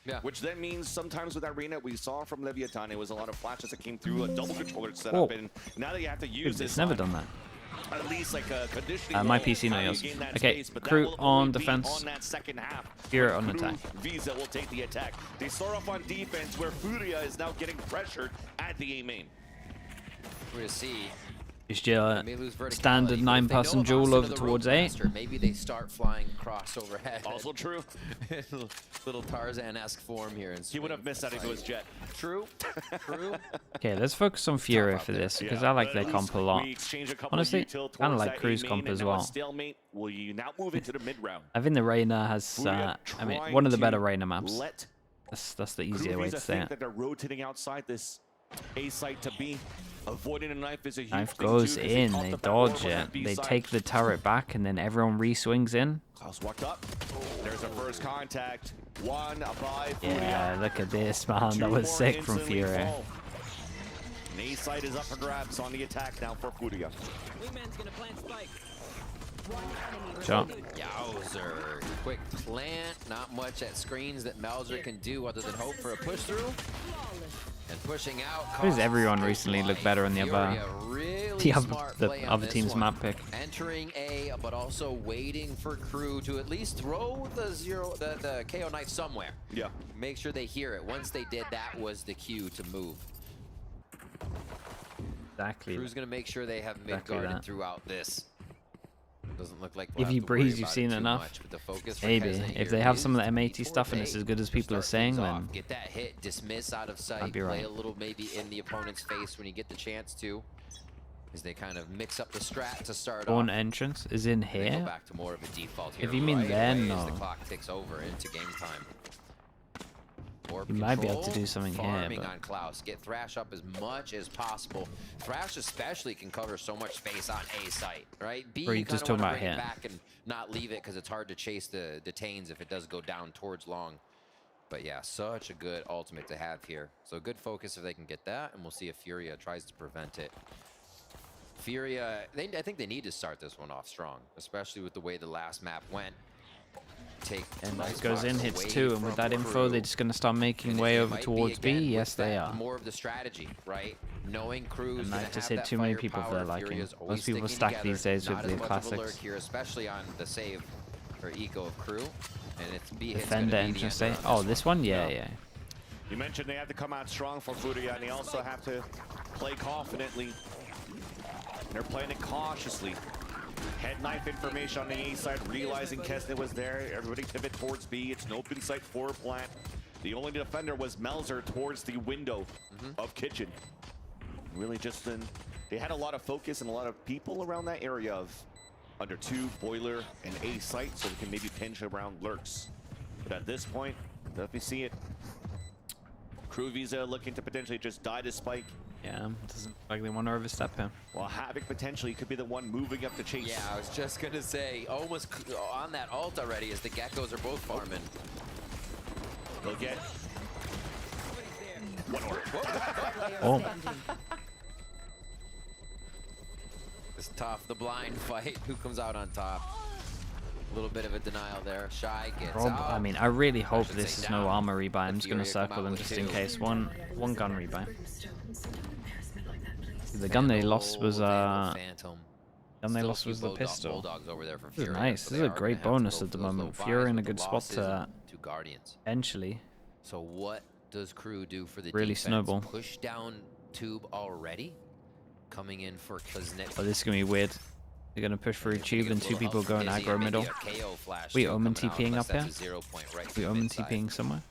Yeah. Which then means sometimes with that arena we saw from Leviathan, it was a lot of flashes that came through, a double controller setup, and now that you have to use It's this never done that. at least like a conditioning My wall, PC, not you yours. gain that Okay, space, but Crew that will on only be defense. on that second half. FURIA on Crew attack. Visa will take the attack. They start off on defense where FURIA is now getting pressured at the A main. We're gonna see. Just your They may lose verticality, standard but if they know 9-person of duel Austin over or the towards Rogue A. Master, maybe they start flying cross overhead. Also true. Little Tarzan-esque form here. He would have missed that if it was Jet. True. True. Okay, let's focus on FURIA for this because I like their comp a lot. Honestly, kind of like Crew's comp as well. Will you now move into the mid round? I think the Reyna has, I mean, one of the better Reyna maps. That's the easier way to say it. That they're rotating outside this A site to B. Avoiding a knife is a huge Knife thing goes too, in, they dodge it, they take the turret back, and then everyone re-swings in. Klaus walked up. There's a first contact. One by Yeah, look at this, man. That was sick from FURIA. An A site is up for grabs on the attack now for FURIA. Shot. Yowzer. Quick plant. Not much at screens that Melzer can do other than hope for a push through. And pushing out. Why does everyone recently look better on the other, the other team's map pick? Entering A, but also waiting for Crew to at least throw the KO knife somewhere. Yeah. Make sure they hear it. Once they did, that was the cue to move. Exactly. Crew's gonna make sure they have mid Exactly guarded that. throughout this. Doesn't look like we'll If have you to worry breeze, you've about it seen too enough. much, but the focus for Maybe. Kesna If here they have is some of the to be M80 stuff and towards it's as A good as to people are start things saying, off. then Get that hit, dismiss out of sight, be play right. a little maybe in the opponent's face when you get the chance to, as they kind of mix up the strat to start Born off. entrance is in They go here. back to more of a default here. If you mean right then, away as no. the clock ticks over into game time. Orb You might be able to control, do something here, farming but on Klaus. Get Thrash up as much as possible. Thrash especially can cover so much space on A site, right? B, Or you you just kind of talking want to about bring it him? back and not leave it because it's hard to chase the detains if it does go down towards long. But yeah, such a good ultimate to have here. So good focus if they can get that, and we'll see if FURIA tries to prevent it. FURIA, I think they need to start this one off strong, especially with the way the last map went. And Icebox goes in, hits away 2, and with from that info, Crew. they're just going to start making And way it over might be, towards B. again, Yes, with they that are. More of the strategy, right? Knowing Crew's And gonna I've just have hit that too many people for firepower, their liking. Furia's always Most people sticking stack together. these days with Not the as much of a lurk classics. here, especially on the save or eco of Crew. And it's B hit's Defender gonna be the entrance end day. on Oh, this one? Yeah, Yeah. yeah. You mentioned they have to come out strong for FURIA, and they also have to play confidently. They're playing it cautiously. Head knife information on the A side, realizing Kesna was there. Everybody pivot towards B. It's an open site for plant. The only defender was Melzer towards the window of kitchen. Really just they had a lot of focus and a lot of people around that area of under 2, boiler, and A site, so they can maybe pinch around lurks. But at this point, definitely see it. Crew Visa looking to potentially just die to Spike. Yeah, doesn't look like they want to overstep him. While Havoc potentially could be the one moving up to chase. Yeah, I was just gonna say, almost on that ult already as the Geckos are both farming. They'll get one more. Oh, It's tough, the blind fight. Who comes out on top? A little bit of a denial there. Shy gets Rob, out. I mean, I really hope should this say is no down. armor rebuy. I'm The just going to Furia come circle out them with just in 2. case. One gun rebuy. The gun they lost was, Phantom. gun they Still lost a few was the pistol. Bulldogs over there from This is Furia, nice. so This they is a are great gonna have to bonus go at the for those moment. low Furia buys in a with the good spot losses to to Guardians. eventually. So what does Crew do for the Really defense? snowball. Push down tube already. Coming in for Kuznets. Oh, this is going to be weird. They're going to push through tube and 2 people going aggro middle. We Omen TPing up here. We Omen TPing somewhere.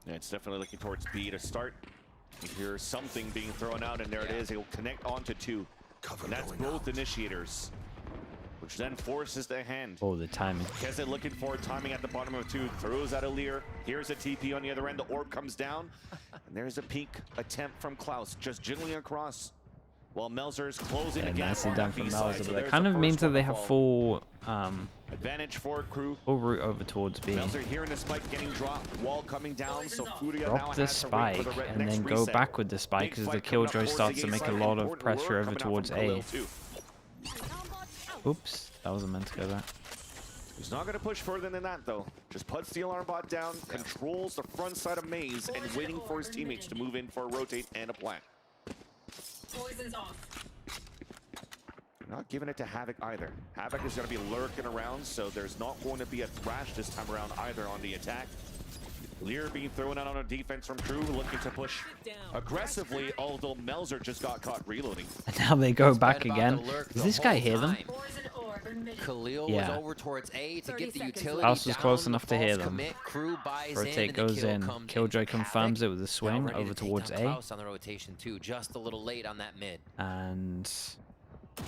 Yeah, it's definitely looking towards B to start. You hear something being thrown out, and there it is. It will connect onto 2. And that's both initiators, which then forces the hand. Oh, the timing. Kesna looking for timing at the bottom of 2. Throws out a leer. Here's a TP on the other end. The orb comes down. And there's a peek attempt from Klaus, just jiggling across. While Melzer's closing Yeah, the gap nicely on done that from B side. Melzer, So but that there's kind the of first means that one they to have fall. full Advantage for Crew. route over towards B. Melzer here in the spike getting dropped. Wall coming down, so FURIA now Drop the has to wait for spike the and next then go reset. back with the spike Big as the fight coming up killjoy towards starts the to A make a side. lot of Important pressure work over coming out towards from A. Khalil too. Oops, that was meant to go there. He's not going to push further than that, though. Just puts the alarm bot down, controls the front side of Maze, and waiting for his teammates to move in for a rotate and a plant. Poison's off. Not giving it to Havoc either. Havoc is going to be lurking around, so there's not going to be a thrash this time around either on the attack. Lear being thrown out on a defense from KRU, looking to push aggressively, although Melzer just got caught reloading. And now they go back again. Does this guy hear them? Khalil Yeah. was over towards A to get the utility House was down, close the enough to hear false them. commit, KRU buys Rotate and goes the kill in. comes Killjoy confirms it with a Now swing ready to over take towards down A. Klaus on the rotation too, just a little late on that mid. And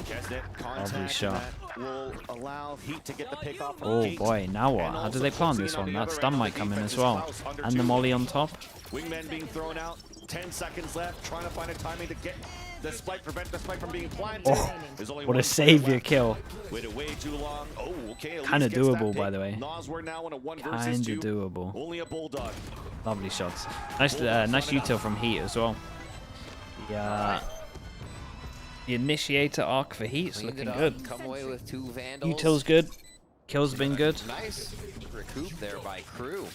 Kesnet contact shot. that will allow Heat to get the pick off from oh Gate. boy, now what? And How do also they plan closing this in on one? the That other stun end of might the come in defense as is well. Klaus under And the 2. molly on top. Wingman being thrown out. 10 seconds left. Trying to find a timing to get the spike, prevent the spike from being planted. Oh, There's only what one a player savior left. kill. Waited way too long. Oh, okay. Kinda doable, by the way. Nas, we're now in a 1 versus Kinda 2. doable. Only a Bulldog. Lovely shots. Nice util from Heat as well. Yeah. The initiator arc for Heat's Cleaned looking it up, good. come away with 2 Vandals. Util's good. Kill's been good. Nice recoup there by KRU.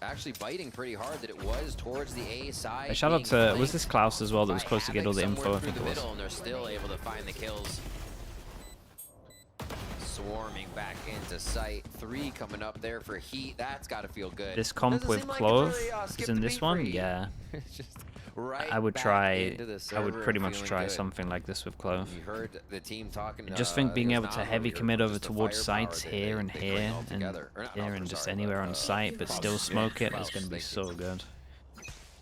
Actually biting pretty hard that it was towards the A side. Shout out being to, was flanked this Klaus as well that was by close to get all the Havoc info, I somewhere think through it the was. middle, and they're still able to find the kills. Swarming back into sight. 3 coming up there for Heat. That's got to feel good. This comp Doesn't with seem like Clove it's really, is skipped in a this beat for one? Heat. Yeah. It's just right I would back try, into the I would server pretty and much feeling try good. something like this with Clove. You heard the team talking. I just think being it was able to Nava heavy here, commit over just the towards firepower sites that here and they bring here all and together. Or not here Alpha, and just sorry, anywhere but, on site, but still Klaus. smoke it Klaus, is going to be thank you. so good.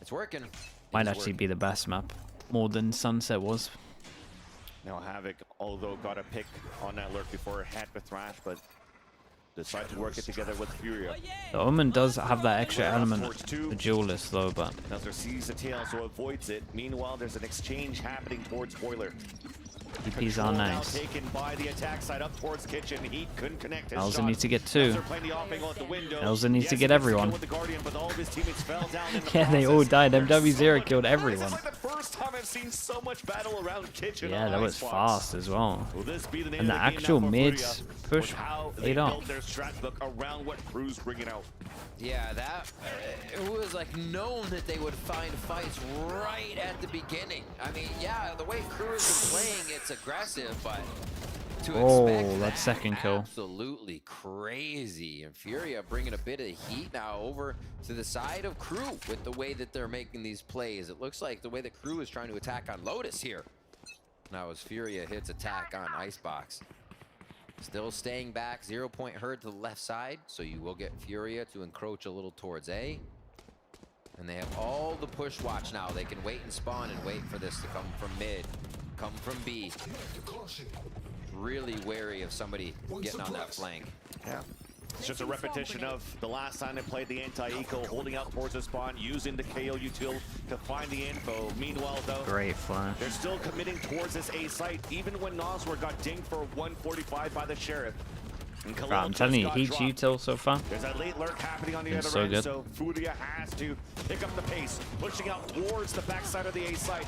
It's working. It Might is actually working. be the best map, more than Sunset was. Now Havoc, although got a pick on that lurk before it had the thrash, but decided to work it together with FURIA. The Omen does have that extra element, Towards 2. the duelist though, but Nelzer sees the tail, so avoids it. Meanwhile, there's an exchange happening towards Boiler. TPs are Control now nice. taken by the attack side up towards Kitchen. Heat couldn't connect his Elza shot. needs to get 2. Nelzer playing the off angle at the window. Elza needs Yes, to he get gets the everyone. kill with the Guardian, but all of his teammates fell down in the Yeah, they all process. died. There's MW0 so killed much- everyone. This is like the first time I've seen so much battle around Kitchen. Yeah, on that was Icebox. fast as well. Will this be the name And of the the game actual now for mids FURIA, push with how they paid built off. their strat book around what KRU's bringing out. Yeah, that it was like known that they would find fights right at the beginning. I mean, yeah, the way KRU has been playing, it's aggressive, but to expect that second kill. absolutely crazy. And FURIA bringing a bit of heat now over to the side of KRU with the way that they're making these plays. It looks like the way that KRU is trying to attack on Lotus here. Now as FURIA hits attack on Icebox. Still staying back, 0 point herd to the left side, so you will get FURIA to encroach a little towards A. And they have all the push watch now. They can wait and spawn and wait for this to come from mid, come from B. Really wary of somebody getting on that flank. Yeah. It's just a repetition of the last time they played the anti-eco, holding out towards the spawn, using the KO util to find the info. Meanwhile, though, Great flash. they're still committing towards this A site, even when Nosworth got dinged for 145 by the Sheriff. And Bro, Khalil I'm telling you, just got Heat's dropped. util so far. There's that late lurk happening on the Been other so end, good. so FURIA has to pick up the pace, pushing out towards the backside of the A site.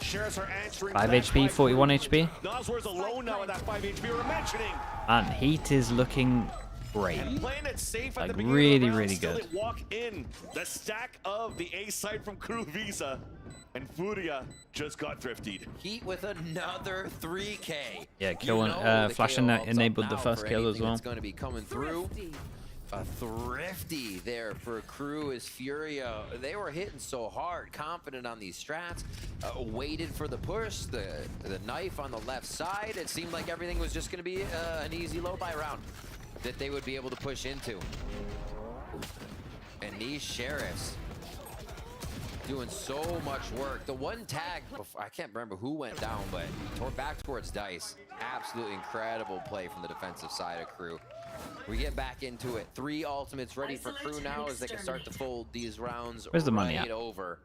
Sheriffs are answering 5 back HP, by 41 KRU. HP. Nosworth's alone now with that 5 HP we're mentioning. And Heat is looking great. And playing it safe at Like, the beginning really, of the round, really still good. they walk in the stack of the A side from KRU Visa, and FURIA just got thriftied. Heat with another 3K. Yeah, You kill and, know the Flash KO ult's up enabled the now first for kill as anything well. that's going to be coming through. A thrifty there for KRU as FURIA. They were hitting so hard, confident on these strats. Waited for the push, the knife on the left side. It seemed like everything was just going to be an easy low-buy round that they would be able to push into. And these Sheriffs doing so much work. The one tag, I can't remember who went down, but back towards Dice. Absolutely incredible play from the defensive side of KRU. We get back into it. 3 ultimates ready for KRU now as they can start to fold these rounds Where's the money right at? over.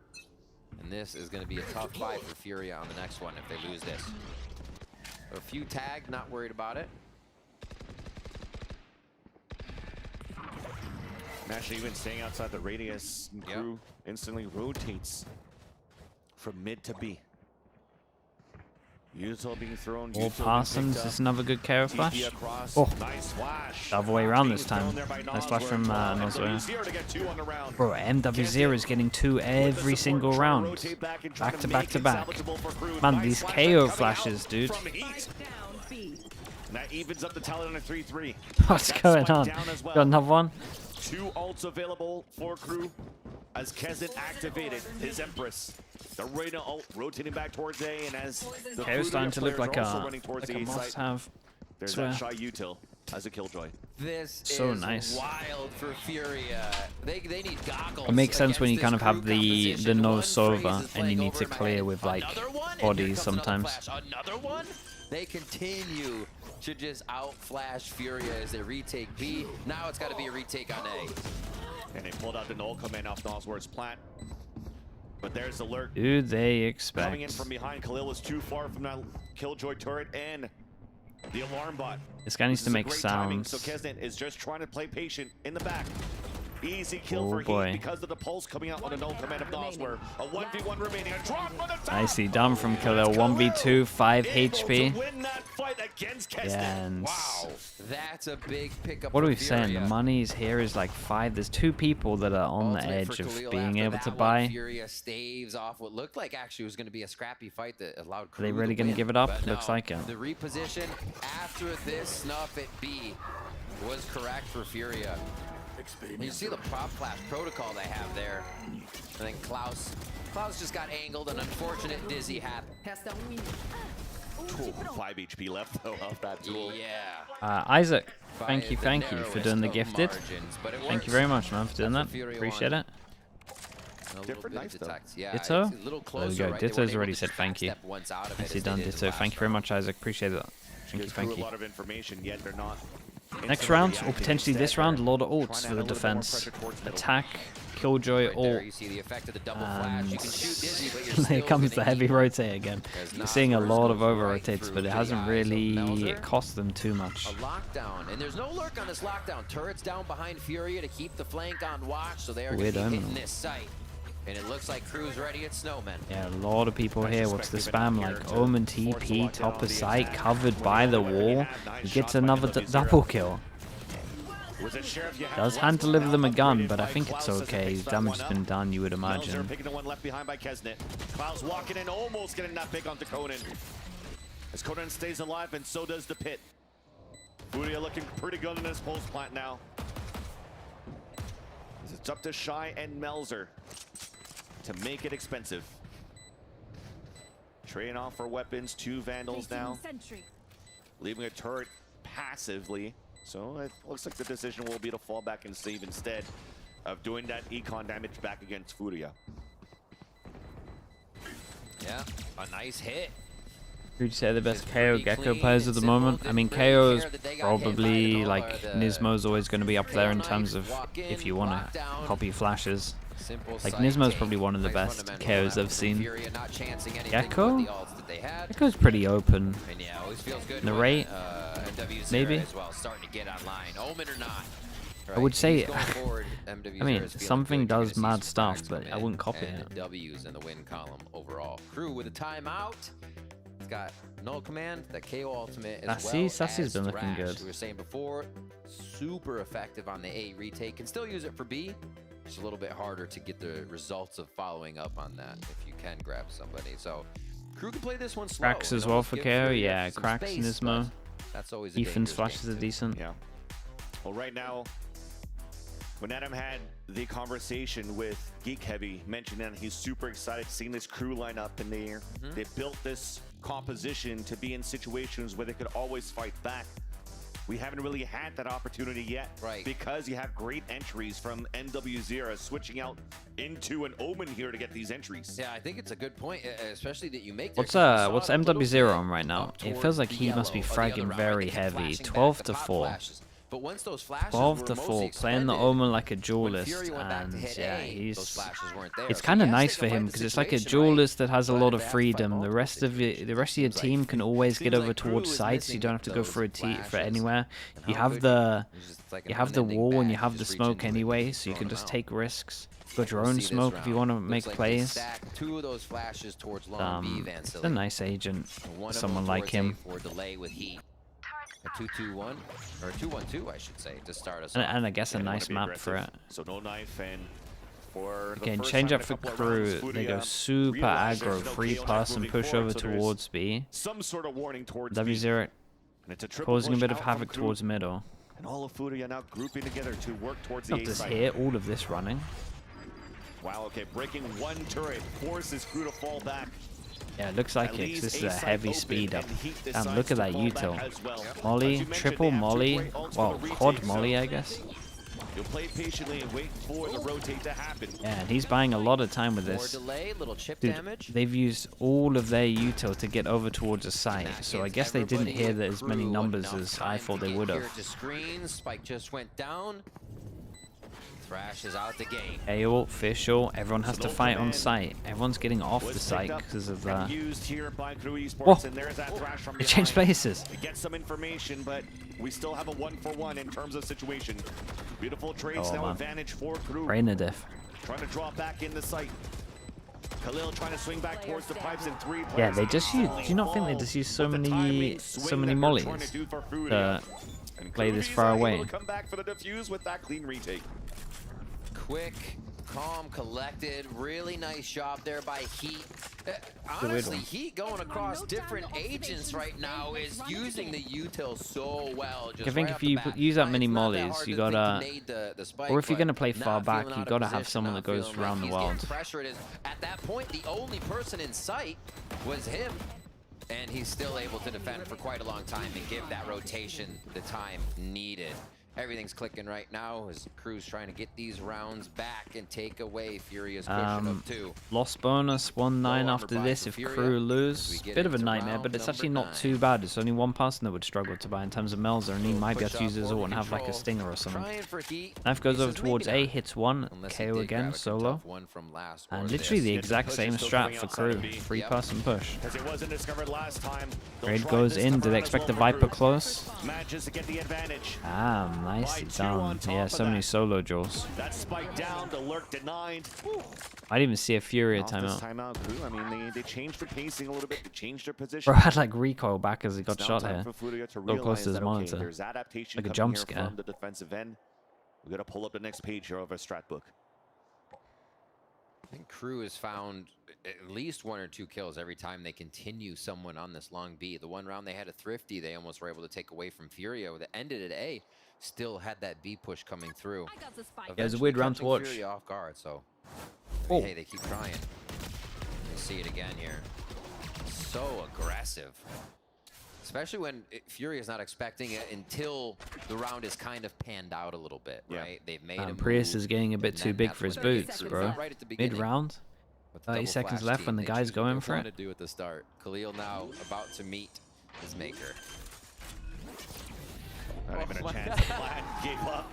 And this is going to be a tough fight for FURIA on the next one if they lose this. A few tagged, not worried about it. Actually, even staying outside the radius, and Yep. KRU instantly rotates from mid to B. Util being thrown. All Util past being him. picked Is this up. another good KO flash? TP across. Oh, Nice flash. the other way around this Being time. thrown there by Nice flash Nosworth. from MW0 Nosworth. to get 2 on the round. Bro, MW0 is getting 2 every single round. Back to back to back. Man, these KO flashes, dude. That evens up the tally on a 3-3. What's going on? Got another one? 2 ults available for crew as Kezin activated his Empress. The Reyna ult rotating back towards A, and as the KO's starting Furia to look players like are also a running towards the A site, must-have. there's Swear. that shy Util as a killjoy. This So is nice. wild for Furia. They need goggles. It makes sense when you against kind of this have crew the composition. no One sova phrase is and you playing need over to in my clear head. with like Another one, and here bodies comes another sometimes. flash. Another one. They continue to just outflash Furia as they retake B. Now it's got to be a retake on A. And they pulled out the null command off Nosworth's plant. But there's the lurk. Do they Coming in expect? from behind, Khalil was too far from that killjoy turret and the alarm bot. This guy needs This to is a make great timing, sounds. so Kezin is just trying to play patient in the back. Easy kill Oh, for boy. Heat because of the pulse coming out on the null command of Nosworth. A 1v1 remaining. A drop on the top. Nicely done from Khalil. 1v2, 5 Able HP. to win that fight against Kezin. Yeah, and Wow, that's a big pickup. what are for we saying? The Furia. money's here is like 5. There's 2 people that are on the Ultimate for edge of Khalil being after able that to one. buy. Furia staves off what looked like actually was going to be a scrappy fight that allowed Are they Crew really to gonna win, give it up? but Looks no, like it. The reposition after this snuff at B was correct for Furia. You see the prop flash protocol they have there. I think Klaus just got angled. An unfortunate dizzy happened. Ooh, 5 HP left though off that duel. Yeah. Isaac, By thank you the for doing the narrowest of gifted. margins, but it Thank works. you very much, man, for doing That's that. what Furia Appreciate it. wanted. A little Different bit of knife, though. detect. Yeah, Ditto? it's a little There we closer, go. right? They Ditto's weren't able already to said thank you. step once out of it Nicely as they done, did in Ditto. last Thank you very round. much, Isaac. Appreciate it. Thank you, Gives thank Crew you. a lot of information, yet they're not. Next instantly round, or reacting. potentially this Instead, round, a lot of they're ults trying to for add the a little bit more defense. pressure towards middle. Attack, Killjoy, Right there, ult. you see the effect of the double flash. You can shoot dizzy, but you're Here still comes gonna the heavy eat. rotate again. As You're seeing a Nosworth lot goes of over right rotates, through but to it the hasn't eyes of really Melzer. cost them too much. A lockdown, and there's no lurk on this lockdown. Turrets down behind Furia to keep the flank on watch, so they are going Weird to be omen. hitting this site. And it looks like Crew's ready at Snowman. Yeah, a lot of people I here. What's the suspect they've been spam out like? here to Omen force the TP, lockdown top on of the site, attack. covered by the wall. Nice He shots gets by another MW0. double kill. Was it Sheriff you have Does left hand deliver them a now gun, upgraded but I by think it's Klaus as he okay. picks that Damage one has up. been done, you would Melzer imagine. picking the one left behind by Kesnet. Klaus walking in, almost getting that pick onto Conan. As Conan stays alive, and so does the pit. Furia looking pretty good in his pulse plant now. It's up to Shy and Melzer to make it expensive. Trading off for weapons, 2 Vandals now, leaving a turret passively. So it looks like the decision will be to fall back and save instead of doing that econ damage back against Furia. Yeah, a nice hit. Who'd you say the best It's KO pretty Gecko clean players and at the simple. moment? I Didn't mean, really KO is care that they got hit by probably it all, like or the Nismo's always going to be up there in KO terms knife, of walk in, if you want lock to down. copy flashes. Simple Like, sight Nismo's take. probably one of the Nice best fundamental KOs effort I've from seen. Furia, not chancing anything Gecko? with the ults that they had. Gecko's pretty open. And yeah, always feels good. Narrate? when, MW0 Maybe? as well, starting to get online. Omen or not. I would say- He's going forward, MW0 I mean, is feeling something good. You're does gonna see mad some stuff, frags but come I in wouldn't copy and it. the W's in the win column overall. Crew with a timeout. It's got null command, that KO ultimate as Sassy? well Sassy's as been looking Thrash. good. We were saying before, super effective on the A retake. Can still use it for B. It's a little bit harder to get the results of following up on that if you can grab somebody. So Crew can play this one slow. Cracks as and well almost for give KO. Furia Yeah, some Cracks and space, Nismo. but that's always a Ethan's dangerous flashes game are too. decent. Yeah. Well, right now, when Adam had the conversation with Geek Heavy, mentioning that he's super excited seeing this crew line up, and they built this composition to be in situations where they could always fight back. We haven't really had that opportunity yet, Right. because you have great entries from MW0 switching out into an Omen here to get these entries. Yeah, I think it's a good point, especially that you make. What's there, 'cause we what's saw it a little MW0 bit on right now? up It towards feels like the he must be yellow of the other fragging round. very They kept heavy. flashing back 12 the to pop 4. flashes. But once those flashes 12 were to mostly 4, playing expended, the Omen like a when duelist, Fury went back to and hit yeah, A, those flashes weren't there. it's So kind of he has to nice take for a fight him the because it's like a situation, right? duelist that has a But lot if of they have to fight freedom. The multiple rest of situations, the rest of it your seems team like- can always seems get over like towards Crew is sites. You missing don't have to go those for for flashes. anywhere. And You how have could the It's just like you an have the unending wall and you bat, have the just reach smoke into it and anyway, keep so you throwing can them just out. take risks. Got your We'll own see this smoke if you round. want to Looks make like they plays. stacked 2 of those flashes towards long B, Van It's a Silly. nice agent. One of Someone them like towards A him. for delay with heat. A 2-2-1 or a 2-1-2, I should say, to start us off. And I guess a They wanna nice be map for it. aggressive. So no knife, and for the Again, first change time up in a for couple of crew. rounds, They go FURIA super realize aggro, there's no free KO pass knife and moving push forward, over so there's towards B. some sort of warning towards B. W0 And it's a triple causing a push bit of out from havoc Crew, towards middle. and all of FURIA now grouping together to work towards the Not A this side. here, all of this running. Wow, okay, breaking one turret forces Crew to fall back. Yeah, it looks like That it 'cause leaves this is A a side heavy open, speed up. and Heat Damn, decides look at to that fall back util. as well. Molly, As you mentioned, triple they have two molly. great ults for Well, the quad retake, molly, so I guess. you'll play patiently and wait for the rotate to happen. Yeah, and he's buying a lot of time with More this. delay, little chip Dude, damage. they've used all of their util to get over towards the site, That so I gives guess they didn't everybody hear in that as many Crew numbers enough as I time thought to they get would here have. to screen. Spike just went down. Thrash is out the game. AO, official, everyone has So to no fight on command site. Everyone's getting off the was site picked up because of and that. used here by KRU Esports, Whoa. and there's that Thrash from They changed behind. places. To get some information, but we still have a 1-for-1 in terms of situation. Beautiful trades, Oh, now man. advantage for KRU. Rainer diff. Trying to draw back in the sight. Khalil trying to swing back towards the pipes in 3 Yeah, players. they just use. Do you not think they just use so many mollies to play this far away? Come back for the defuse with that clean retake. Quick, calm, collected. Really nice job there by Heat. weird Honestly, one. Heat going across different agents right now is using the util so well. Just I think right if off the you bat. use that Right, many it's not that mollies, hard you to think gotta- to nade the spike, Or if you're but gonna play far not back, feeling you out gotta of have position, someone not that goes feeling around the like he's getting world. pressured. At that point, the only person in sight was him. And he's still able to defend for quite a long time and give that rotation the time needed. Everything's clicking right now as Crew's trying to get these rounds back and take away Furia's cushion of 2. Loss bonus 1-9 Low after armor this buy if for Furia. crew We lose. get Bit of a into nightmare, round but it's actually number not 9. too bad. It's only one person that would struggle to buy in terms of Melzer, and he might be able to Push use up, his ult and have like a control. stinger or something. Trying for Heat. Knife goes He over says maybe towards A, not, hits one, unless he KO did again, grab a solo. tough one from last or And this. literally the Yeah, exact push same is still strat coming for outside crew. of B. Free Yep. pass and push. Because it wasn't discovered last time. They'll Raid try goes this in. time Do they around expect as the well for Viper KRU. close? Manages to get the advantage. Ah, nicely By 2 on done. top Yeah, of so many that. solo jaws. That spike down, the lurk denied. Might even see a Furia Off this timeout. timeout, Crew. I mean, they changed their pacing a little bit. They changed their position. Bro had like recoil back as he got It's now shot time here. for FURIA to So close realize to his that, okay, monitor. there's adaptation Like a coming jump here scare. from the defensive end. We got to pull up the next page here of our strat book. I think Crew has found at least 1 or 2 kills every time they continue someone on this long B. The one round they had a Thrifty, they almost were able to take away from Furia that ended at A. Still had that B push coming through. I got the spike. Yeah, it was a weird round to Catching watch. Furia off guard, so Oh. hey, they keep trying. We'll see it again here. So aggressive. Especially when Furia is not expecting it until the round is kind of panned out a little bit, Yeah. right? They've made a Prius move, is getting a bit and too then big that's for his when they get boots, through. bro. Right at the beginning. Mid-round? With the 30 double seconds flash left when team, the they guy's choose what going they for want it. to do at the start. Khalil now about to meet his maker. Not even Oh a my chance. Vlad gave up.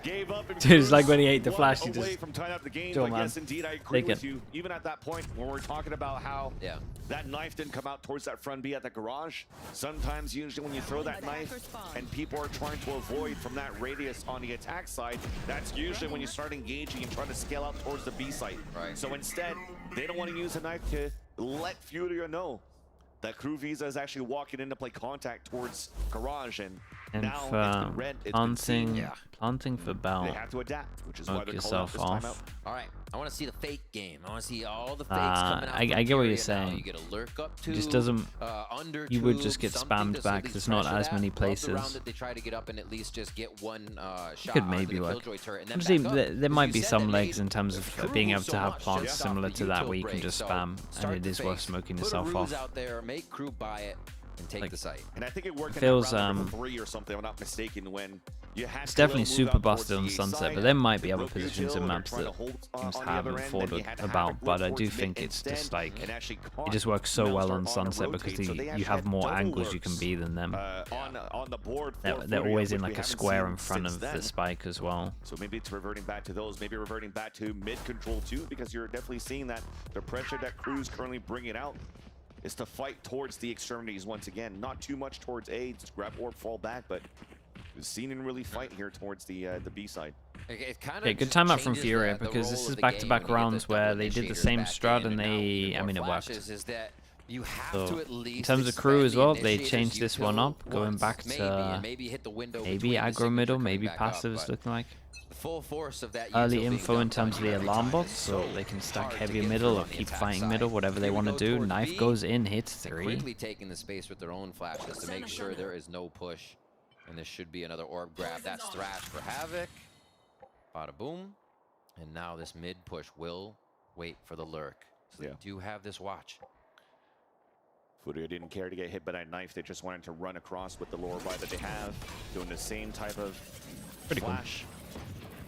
Gave up. And Dude, it's like when he Cruz ate the one flash, he away just- from tying up the game. Chill, But man. yes, indeed, I agree Take with it. you. Even at that point, when we're talking about how Yeah. that knife didn't come out towards that front B at the garage, sometimes, usually, when you throw that knife and people are trying to avoid from that radius on the attack side, that's usually when you start engaging and trying to scale out towards the B site. Right. So instead, they don't want to use a knife to let Furia know that Crew Visa is actually walking in to play contact towards garage, and now it's been read, it's been seen. Hunting for They Bell. have to adapt, which is why Smoke they're calling out yourself this off. timeout. All right, I want to see the fake game. I want to see all the fakes coming out. I from get what Furia you're now. saying. You get a lurk up to. It just doesn't. Under You would tube, just get something spammed to at back. least There's not pressure as that. many Love the round places. that they try to get up and at least just get one shot Could onto maybe the work. Killjoy turret and then Obviously, back up. there Because might you be said some that legs made in terms Crew of being able so to have much plants just off similar the to that util where you can break. just So spam, start and it the is worth fakes, smoking put a yourself ruse off. out there, make Crew buy it, and take Like, the site. And I think it worked feels, in round number 3 or something, if I'm not mistaken, when you had It's Khalil definitely move super out towards busted on the A Sunset, side, but there might be they other broke positions Util, and they're maps trying that to hold, teams on the haven't other end, thought and you had about, Havoc but I work do towards think mid it's instead, just like and actually it caught just works so well on Melstar Sunset the because rotate, so they you actually have had more double angles you can lurks, be than them. on the board for They're FURIA, always in which like we a haven't square seen in front since of then. the spike as well. So maybe it's reverting back to those, maybe reverting back to mid control too, because you're definitely seeing that the pressure that KRU's currently bringing out is to fight towards the extremities once again. Not too much towards A, just grab orb, fall back, but we've seen him really fight here towards the B side. Okay, good timeout from FURIA because this is back-to-back rounds where they did the same strat and I mean, it worked. So, in terms of KRU as well, they changed this one up, going back to maybe aggro middle, maybe passives looking like. Full force of that Early info in terms of the alarm box, so they can stack heavier middle or keep fighting middle, whatever they want to do. Knife goes in, hits 3. Quickly taking the space with their own flashes to make sure there is no push. And this should be another orb grab. That's Thrash for Havoc. Bada boom. And now this mid push will wait for the lurk. So they do have this watch. FURIA didn't care to get hit by that knife. They just wanted to run across with the lower buy that they have, doing the same type of flash.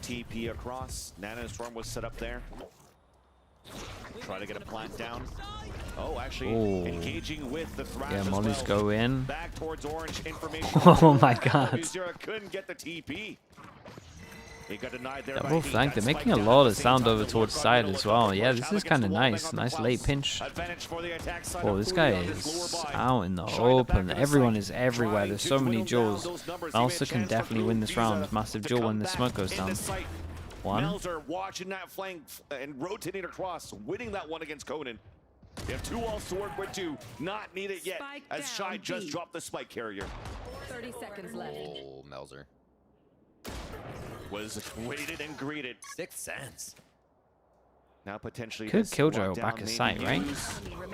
TP across. Nanostorm was set up there. Try to get a plant down. Oh, actually engaging with the Thrash as mollies well. go in. Back towards orange information. Oh my god. Couldn't get the TP. He got denied there. Double flank, they're making a lot of sound over towards side as well. Yeah, this is kind of nice. Nice late pinch. Oh, this guy is out in the open. Everyone is everywhere. There's so many duels. Melsa can definitely win this round. Massive duel when the smoke goes down. One. Melser watching that flank and rotating across, winning that one against Conan. They have 2 walls to work with too. Not needed yet, as Shy just dropped the spike carrier. 30 seconds left. Oh, Melzer. Was waited and greeted. 6th sense. Now potentially could Killjoy back his sight, right?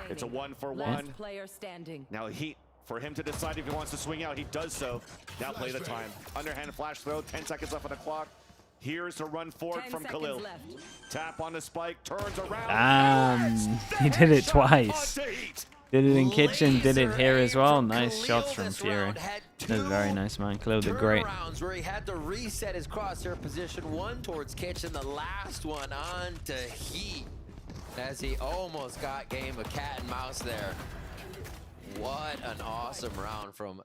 It's a 1-for-1. Player standing. Now Heat, for him to decide if he wants to swing out, he does so. Now play the time. Underhand flash throw, 10 seconds left on the clock. Here's a run forward from Khalil. Tap on the spike, turns around. He did it twice. Did it in kitchen, did it here as well. Nice shots from FURIA. That's very nice, man. Khalil did great. Where he had to reset his crosshair position, one towards kitchen, the last one on to Heat, as he almost got game of cat and mouse there. What an awesome round from,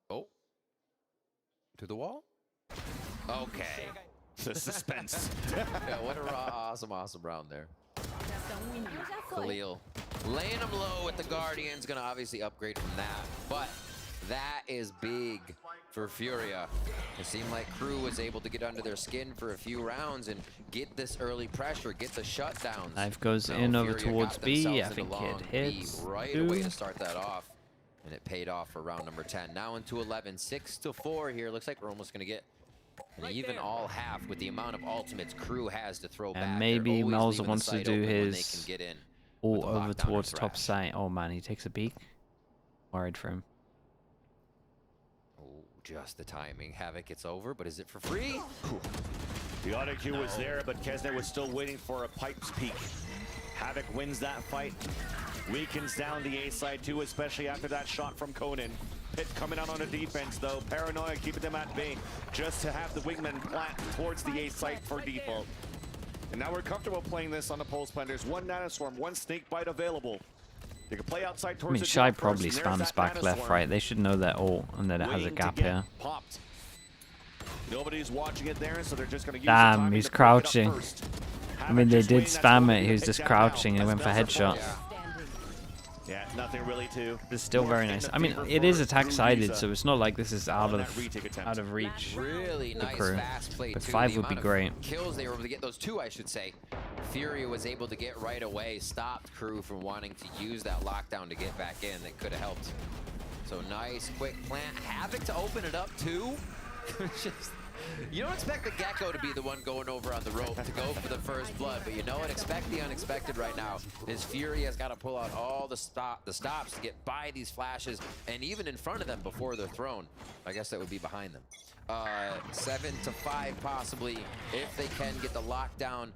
to the wall? Okay. The suspense. Yeah, what a awesome round there. Khalil laying him low with the Guardians, gonna obviously upgrade from that, but that is big for FURIA. It seemed like KRU was able to get under their skin for a few rounds and get this early pressure, get the shutdowns. Knife goes in over towards B. I think it hits. Right away to start that off, and it paid off for round number 10. Now into 11, 6-4 here. Looks like we're almost gonna get an even all half with the amount of ultimates KRU has to throw back. And maybe Melzer wants to do his all over towards top side. Oh man, he takes a peek. Worried for him. Oh, just the timing. Havoc gets over, but is it for free? The auto cue was there, but Kesner was still waiting for a pipe's peak. Havoc wins that fight. Weakens down the A side too, especially after that shot from Conan. Pit coming out on the defense though. Paranoia keeping them at bay just to have the wingman plant towards the A site for default. And now we're comfortable playing this on the pulse plan. There's 1 Nanoswarm, 1 snake bite available. They can play outside towards the Shy probably spams back left, right. They should know that ult and that it has a gap here. Popped. Nobody's watching it there, so they're just going to use Damn, he's crouching. I mean, they did spam it. He was just crouching and went for headshot. Yeah, nothing really to. It's still very nice. I mean, it is attack sided, so it's not like this is out of reach. Really nice fast play. But 5 would be great. Kills they were able to get, those 2, I should say. FURIA was able to get right away, stopped KRU from wanting to use that lockdown to get back in. That could have helped. So nice, quick plant. Havoc to open it up too. Just, you don't expect the Gecko to be the one going over on the rope to go for the first blood, but you know what? Expect the unexpected right now. This FURIA has got to pull out all the stops to get by these flashes, and even in front of them before they're thrown. I guess that would be behind them. 7-5 possibly, if they can get the lockdown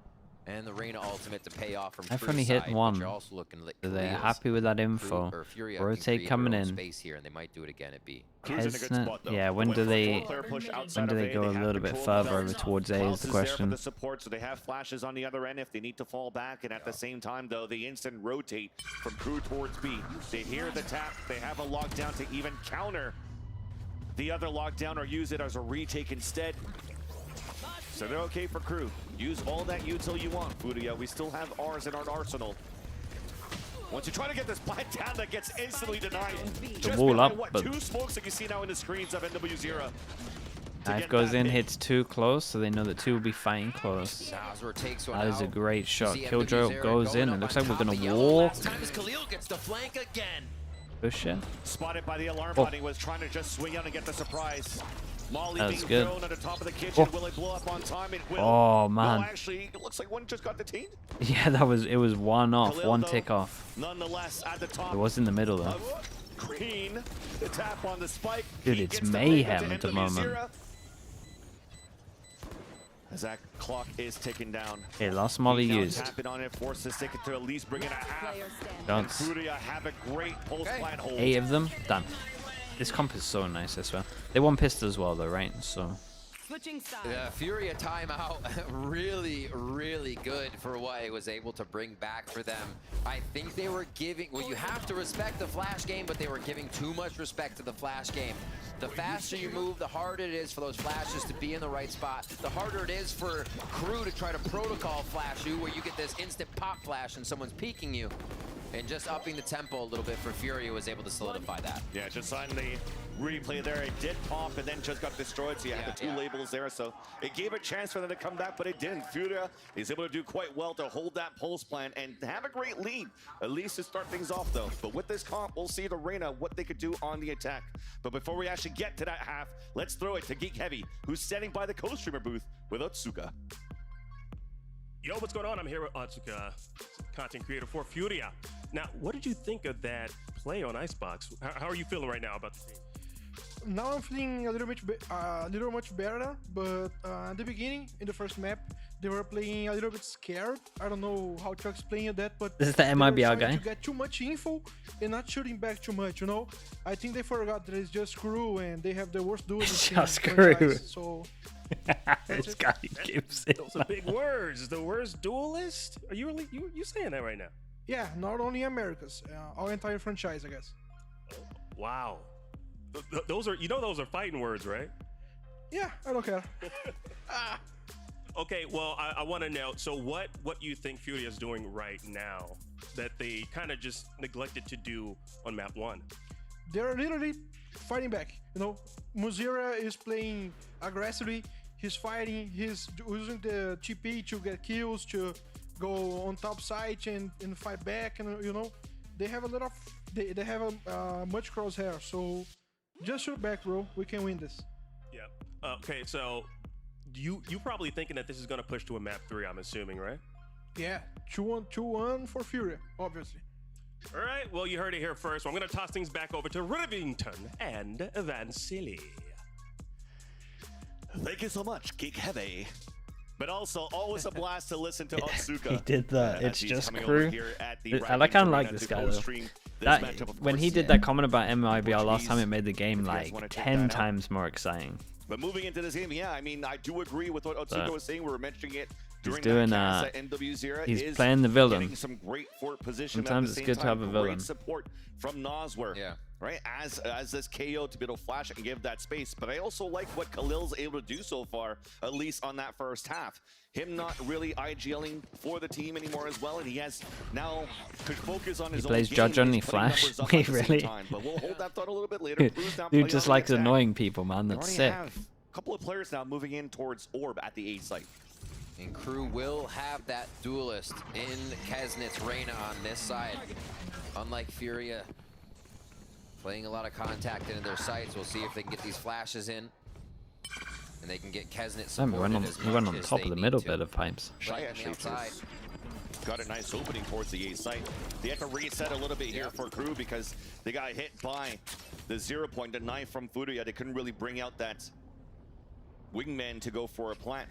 And the Reyna ultimate to pay off from I've Crew's only hit side, but one. you're also looking like So they're Khalil's happy with that Crew info. or FURIA Rotate can create coming their own in. space here, and they might do it again at B. Crew's in a good Kesnet, spot, though. yeah, when Went do for a they four-player push when outside do of they A. go a have little bit control of further the over belts. towards A is Klaus the there for question. the support, so they have flashes on the other end if they need to fall back, and at the same time, though, they instant rotate from Crew towards B. They hear the tap, they have a lockdown to even counter the other lockdown or use it as a retake instead. So they're okay for Crew. Use all that util you want, FURIA. We still have ours in our arsenal. Once you try to get this plant down, that gets instantly denied. Just wall behind, up, what, but- 2 smokes that you see now in the screens of NW0. Knife goes in, hits 2 close, so they know that 2 will be fighting close. Nazar takes one That is a out. great You shot. see Killjoy MW0 goes in. going It up looks on like we're top of gonna yellow. walk. Last time as Khalil gets the flank again. Push it. Spotted by the alarm Oh. button, was trying to just swing out and get the surprise. Molly That being was good. thrown at the top of the kitchen. Oh. Will it blow up on time? It will. Oh, man. No, actually, it looks like one just got detained. Yeah, it was one off, Khalil, one though, tick off. Nonetheless, at the top It was in the middle though. of Green. The tap on the spike. Dude, He it's gets the break mayhem into at the NW0. moment. As that clock is ticking down. Okay, last molly Now used. tapping on it, forces to stick it to at least bring it a half. Player standing. And Shots. FURIA have a great post plant hold. 8 of them done. This comp is so nice, I swear. They won pistol as well though, right? So Switching sides. The FURIA timeout, really, really good for what it was able to bring back for them. I think they were giving, well, you have to respect the flash game, but they were giving too much respect to the flash game. The faster you move, the harder it is for those flashes to be in the right spot. The harder it is for Crew to try to protocol flash you, where you get this instant pop flash and someone's peeking you. And just upping the tempo a little bit for FURIA was able to solidify that. Yeah, just on the replay there, it did pop and then just got destroyed. So you had the 2 labels there. So it gave a chance for them to come back, but it didn't. FURIA is able to do quite well to hold that pulse plan and have a great lead, at least to start things off though. But with this comp, we'll see the Reyna, what they could do on the attack. But before we actually get to that half, let's throw it to Geek Heavy, who's standing by the co-streamer booth with Otsuka. Yo, what's going on? I'm here with Otsuka, content creator for FURIA. Now, what did you think of that play on Icebox? How are you feeling right now about the team? Now I'm feeling a little much better, but at the beginning, in the first map, they were playing a little bit scared. I don't know how to explain that, but this is the they were MIBR trying guy. to get too much info and not shooting back too much, you know? I think they forgot that it's just Crew and they have the worst duelist in Just the Crew. franchise, so This guy gives it. Those are big words. The worst duelist? Are you really you saying that right now? yeah, not only Americas, our entire franchise, I guess. Wow. Those are those are fighting words, right? Yeah, I don't care. Okay, well, I want to know. So, what you think FURIA is doing right now that they kind of just neglected to do on map 1? They're literally fighting back. You know, Muzira is playing aggressively. He's fighting. He's using the TP to get kills, to go on top side and fight back. And you know, they have a lot of they have a much crosshair. So just shoot back, bro. We can win this. Yeah. Okay, so you probably thinking that this is going to push to a map 3, I'm assuming, right? Yeah, 2-1 for FURIA, obviously. All right, well, you heard it here first. Well, I'm going to toss things back over to Rivington and Vansili. Thank you so much, Geek Heavy. But also, always a blast to listen to Otsuka. He did that. as It's he's just coming Crew. over here at the I like kind of Rivington like Arena this to guy though. co-stream this That matchup, of when he course. did that comment about MIBR last time, Portuguese, it made the game if you guys like wanna check 10 that out. times more exciting. But moving into this game, yeah, I mean, I do agree with what Otsuka But was saying. We were mentioning it he's during doing, that cast that NW0 he's is playing the villain. getting some great fort position. Sometimes at the it's same good to have time, a villain. Great support from Noswer. Yeah. Right, as this KO to be able to flash and give that space. But I also like what Khalil's able to do so far, at least on that first half. Him not really IGLing for the team anymore as well, and he has now could focus on his own plays game. Judge only He's putting Flash? numbers up Wait, at the same really? time. But we'll hold that thought a little bit later. Crew's now playing Dude just on the likes attack. annoying people, man. We That's already sick. have a couple of players now moving in towards Orb at the A site. And Crew will have that duelist in Kesnet's Reyna on this side. Unlike FURIA, playing a lot of contact into their sights. We'll see if they can get these flashes in. And they can get Kesnet Damn, he supported went on, as he went much on as top they of the need middle to. bit of pipes. Shy Right on the actually outside. got a nice opening towards the A site. They have to reset a little bit here for Crew because they got hit by the 0 point, the knife from FURIA. They couldn't really bring out that wingman to go for a plant.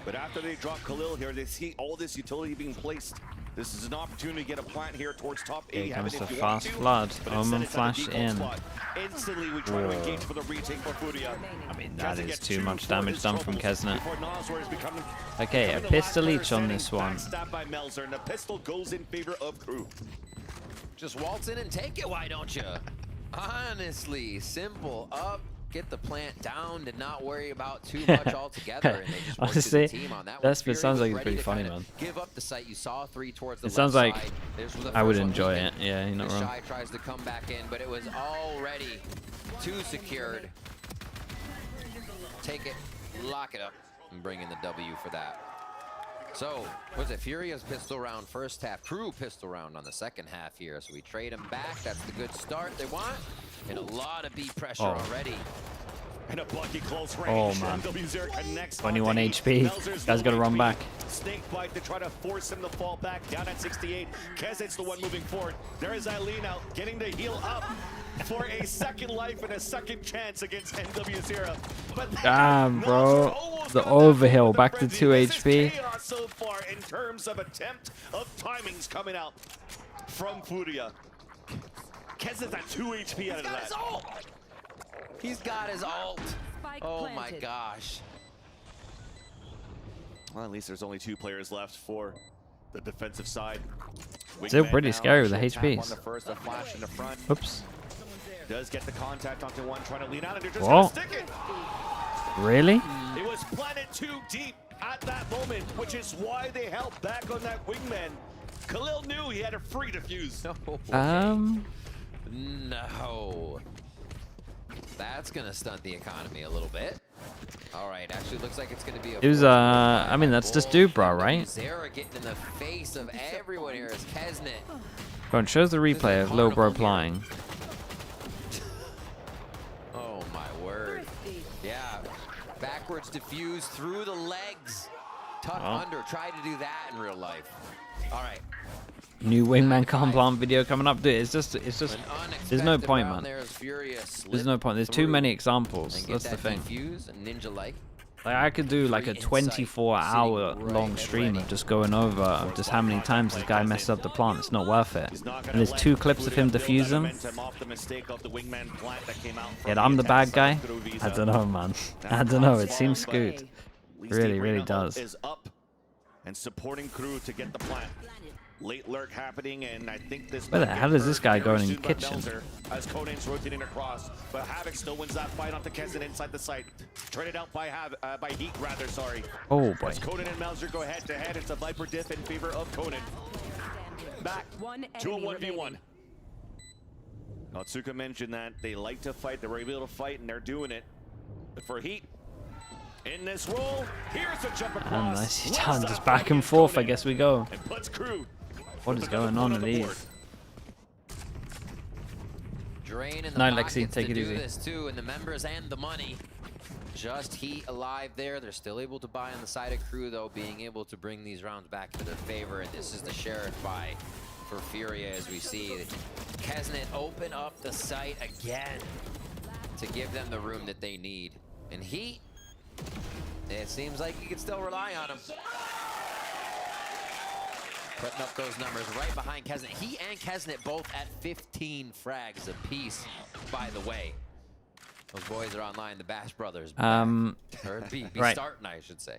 But after they drop Khalil here, they see all this utility being placed. This is an opportunity to get a plant here towards top A. Here comes the if you want fast to, flood. but Omen instead it's at flash the default in. spot. Instantly, we try to engage for the retake for FURIA. I mean, that Kesnet is gets too two much for damage his done from troubles Kesnet. before Noswar is becoming- Okay, a given the pistol last each on player this standing, one. backstabbed by Melzer, and the pistol goes in favor of KRU. Just waltz in and take it, why don't you? Honestly, simple. Up, get the plant down, to not worry about too much altogether. And they just worked as a Honestly, team on that that's one. it sounds Fury like was it's ready pretty to funny, kinda man. Give up the site. You saw 3 towards the It sounds like side. This was the I would first one enjoy taken. it. Yeah, you're not The wrong. Shy tries to come back in, but it was already too secured. Take it, lock it up, and bring in the W for that. So, was it Furia's pistol round first half, KRU pistol round on the second half here. So we trade them back. That's the good start they want. And a lot of B pressure already. And a Bucky close Oh, range. man. MW0 connects 21 onto HP. Melzer's Guy's gotta low run HP. back. Snake bite to try to force him to fall back down at 68. Kezet's the one moving forward. There is Eileen out getting the heal up for a second life and a second chance against MW0. But Damn, bro. Noswar almost The got that overhill with the back to frenzy. 2 This is HP. chaos so far in terms of attempt of timings coming out from FURIA. Kezet's at 2 HP out of that. He's got his ult. Spike Oh my planted. gosh. Well, at least there's only 2 players left for the defensive side. Still Wingman pretty now, scary with the actual tap HPs. on the first, a flash in the front. Oops. Does get the contact onto one, trying to lean out, and they're just Whoa. gonna stick it. Really? It was planted too deep at that moment, which is why they held back on that wingman. Khalil knew he had a free defuse. No. That's gonna stunt the economy a little bit. All right, actually looks like it's gonna be a. It was, I mean, that's just Dubra, right? Zera getting in the face of everyone here is Kesnet. Go on, shows the replay of Lil Bro applying. Oh my word. Yeah. Backwards diffuse through the legs. Tuck under. Try to do that in real life. All right. New wingman can't plant video coming up, dude. It's just, there's no Unexpected point, round man. there as Furia There's no point. There's too through many examples. and get That's the that thing. Defuse, ninja-like. Like I could do like a Free insight, 24-hour sitting right long and stream ready. of just going over just how many times this guy messed up the plant. It's not worth it. He's not gonna And there's let 2 clips of him FURIA build that defusing. momentum off the mistake of the wingman plant that came out from Yet I'm the attack bad guy. side through Visa. I don't know, man. I don't know. It seems scoot. At least Really, the really arena does. Is up and supporting KRU to get the plant. Late lurk happening, and I think this. Where the might hell get is this hurt guy very going in soon by kitchen? Melzer As Conan's rotating across, but Havoc still wins that fight onto Kesnet inside the site. Traded out by by Heat, rather. Sorry. Oh boy. As Conan and Melzer go head to head, it's a Viper diff in favor of Conan. Back One to a enemy 1v1. remaining. Otsuka mentioned that they like to fight, they were able to fight, and they're doing it. But for Heat, in this role, here's a jump across. Nicely Wins done. that Just fight back and against forth, I Conan, guess we go. and puts KRU What with is another going on point with the board. these? Drain in the Night, pockets Lexi. Take to it do easy. this too, and the members and the money. Just Heat alive there. They're still able to buy on the side of KRU though, being able to bring these rounds back to their favor. And this is the Sheriff buy for Furia as we see Kesnet open up the site again to give them the room that they need. And Heat, it seems like you can still rely on him. Putting up those numbers right behind Kesnet. He and Kesnet both at 15 frags apiece, by the way. Those boys are online, the Bash Brothers. Or be right. starting, I should say.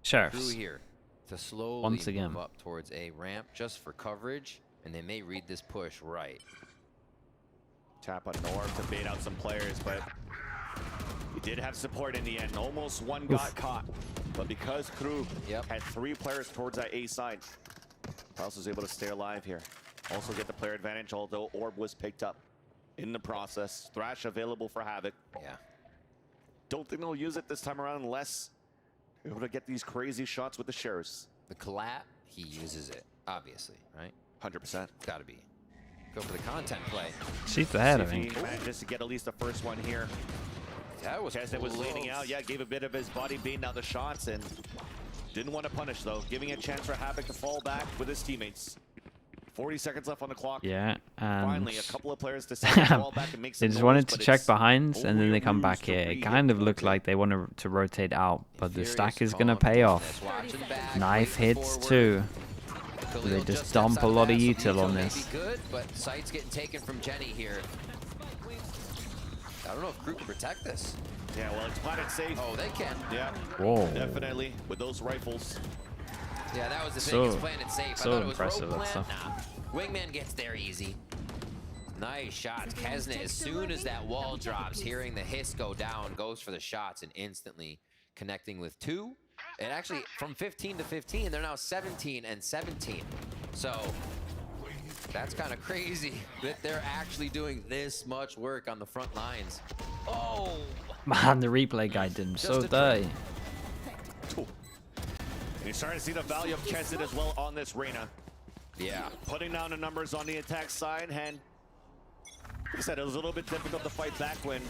Sheriffs. Through here to slowly Once again. move up towards a ramp just for coverage, and they may read this push right. Tap on North to bait out some players, but he did have support in the end. Almost one got caught, but because KRU had 3 players towards that A side, House was able to stay alive here. Also get the player advantage, although Orb was picked up in the process. Thrash available for Havoc. Yeah. Don't think they'll use it this time around unless they're able to get these crazy shots with the Sheriffs. The collab, he uses it, obviously, right? 100%. Gotta be. Go for the content play. She's ahead, I See if think. he manages to get at least the first one here. That was Kesnet was leaning close. out, yeah, gave a bit of his body beating out the shots and didn't want to punish though, giving a chance for Havoc to fall back with his teammates. 40 seconds left on the clock. Yeah, and Finally, a couple of players decided to fall back and make some they just noise, wanted to but check it's behind, and only then a they come ruse back to here. It re-hit kind of the looked rotate. like they wanted to rotate out, but the Furious stack is gonna calling pay for off. this. Watching back, Knife waiting hits forward. too. Khalil They just steps dump a out lot of that, so util on may this. be good, but sight's getting taken from Jenny here. I don't know if Crew can protect this. Yeah, well, it's planted safe. Oh, they can. Yeah, Whoa. definitely with those rifles. Yeah, that was the So- thing. It's planted safe. so I thought it was impressive, rope that plant. stuff. Nah. Wingman gets there easy. Nice shots. Kesnet, as soon as that wall drops, hearing the hiss go down, goes for the shots and instantly connecting with 2. And actually, from 15 to 15, they're now 17 and 17. So that's kind of crazy that they're actually doing this much work on the front lines. Oh, Man, the replay guy did him so a dirty. And you're starting to see the value of Kesnet as well on this Reyna. yeah. Putting down the numbers on the attack side, and like I said, it was a little bit difficult to fight back when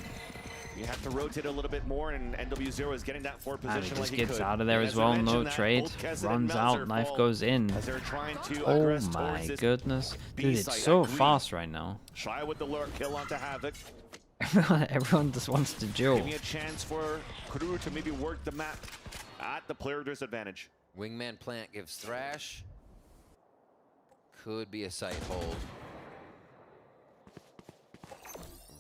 you have to rotate a little bit more, and NW0 is getting that forward And position he just like he gets could. out of there And as as we well, no mentioned that, trade. both Kesnet and Runs Melzer out, knife fall goes in. as they're trying to Oh aggress my towards this goodness. Dude, B it's site. so Agreed. fast right now. Shy with the lure kill onto Havoc. Everyone just wants to duel. Giving a chance for KRU to maybe work the map at the player disadvantage. Wingman plant gives Thrash. Could be a sight hold.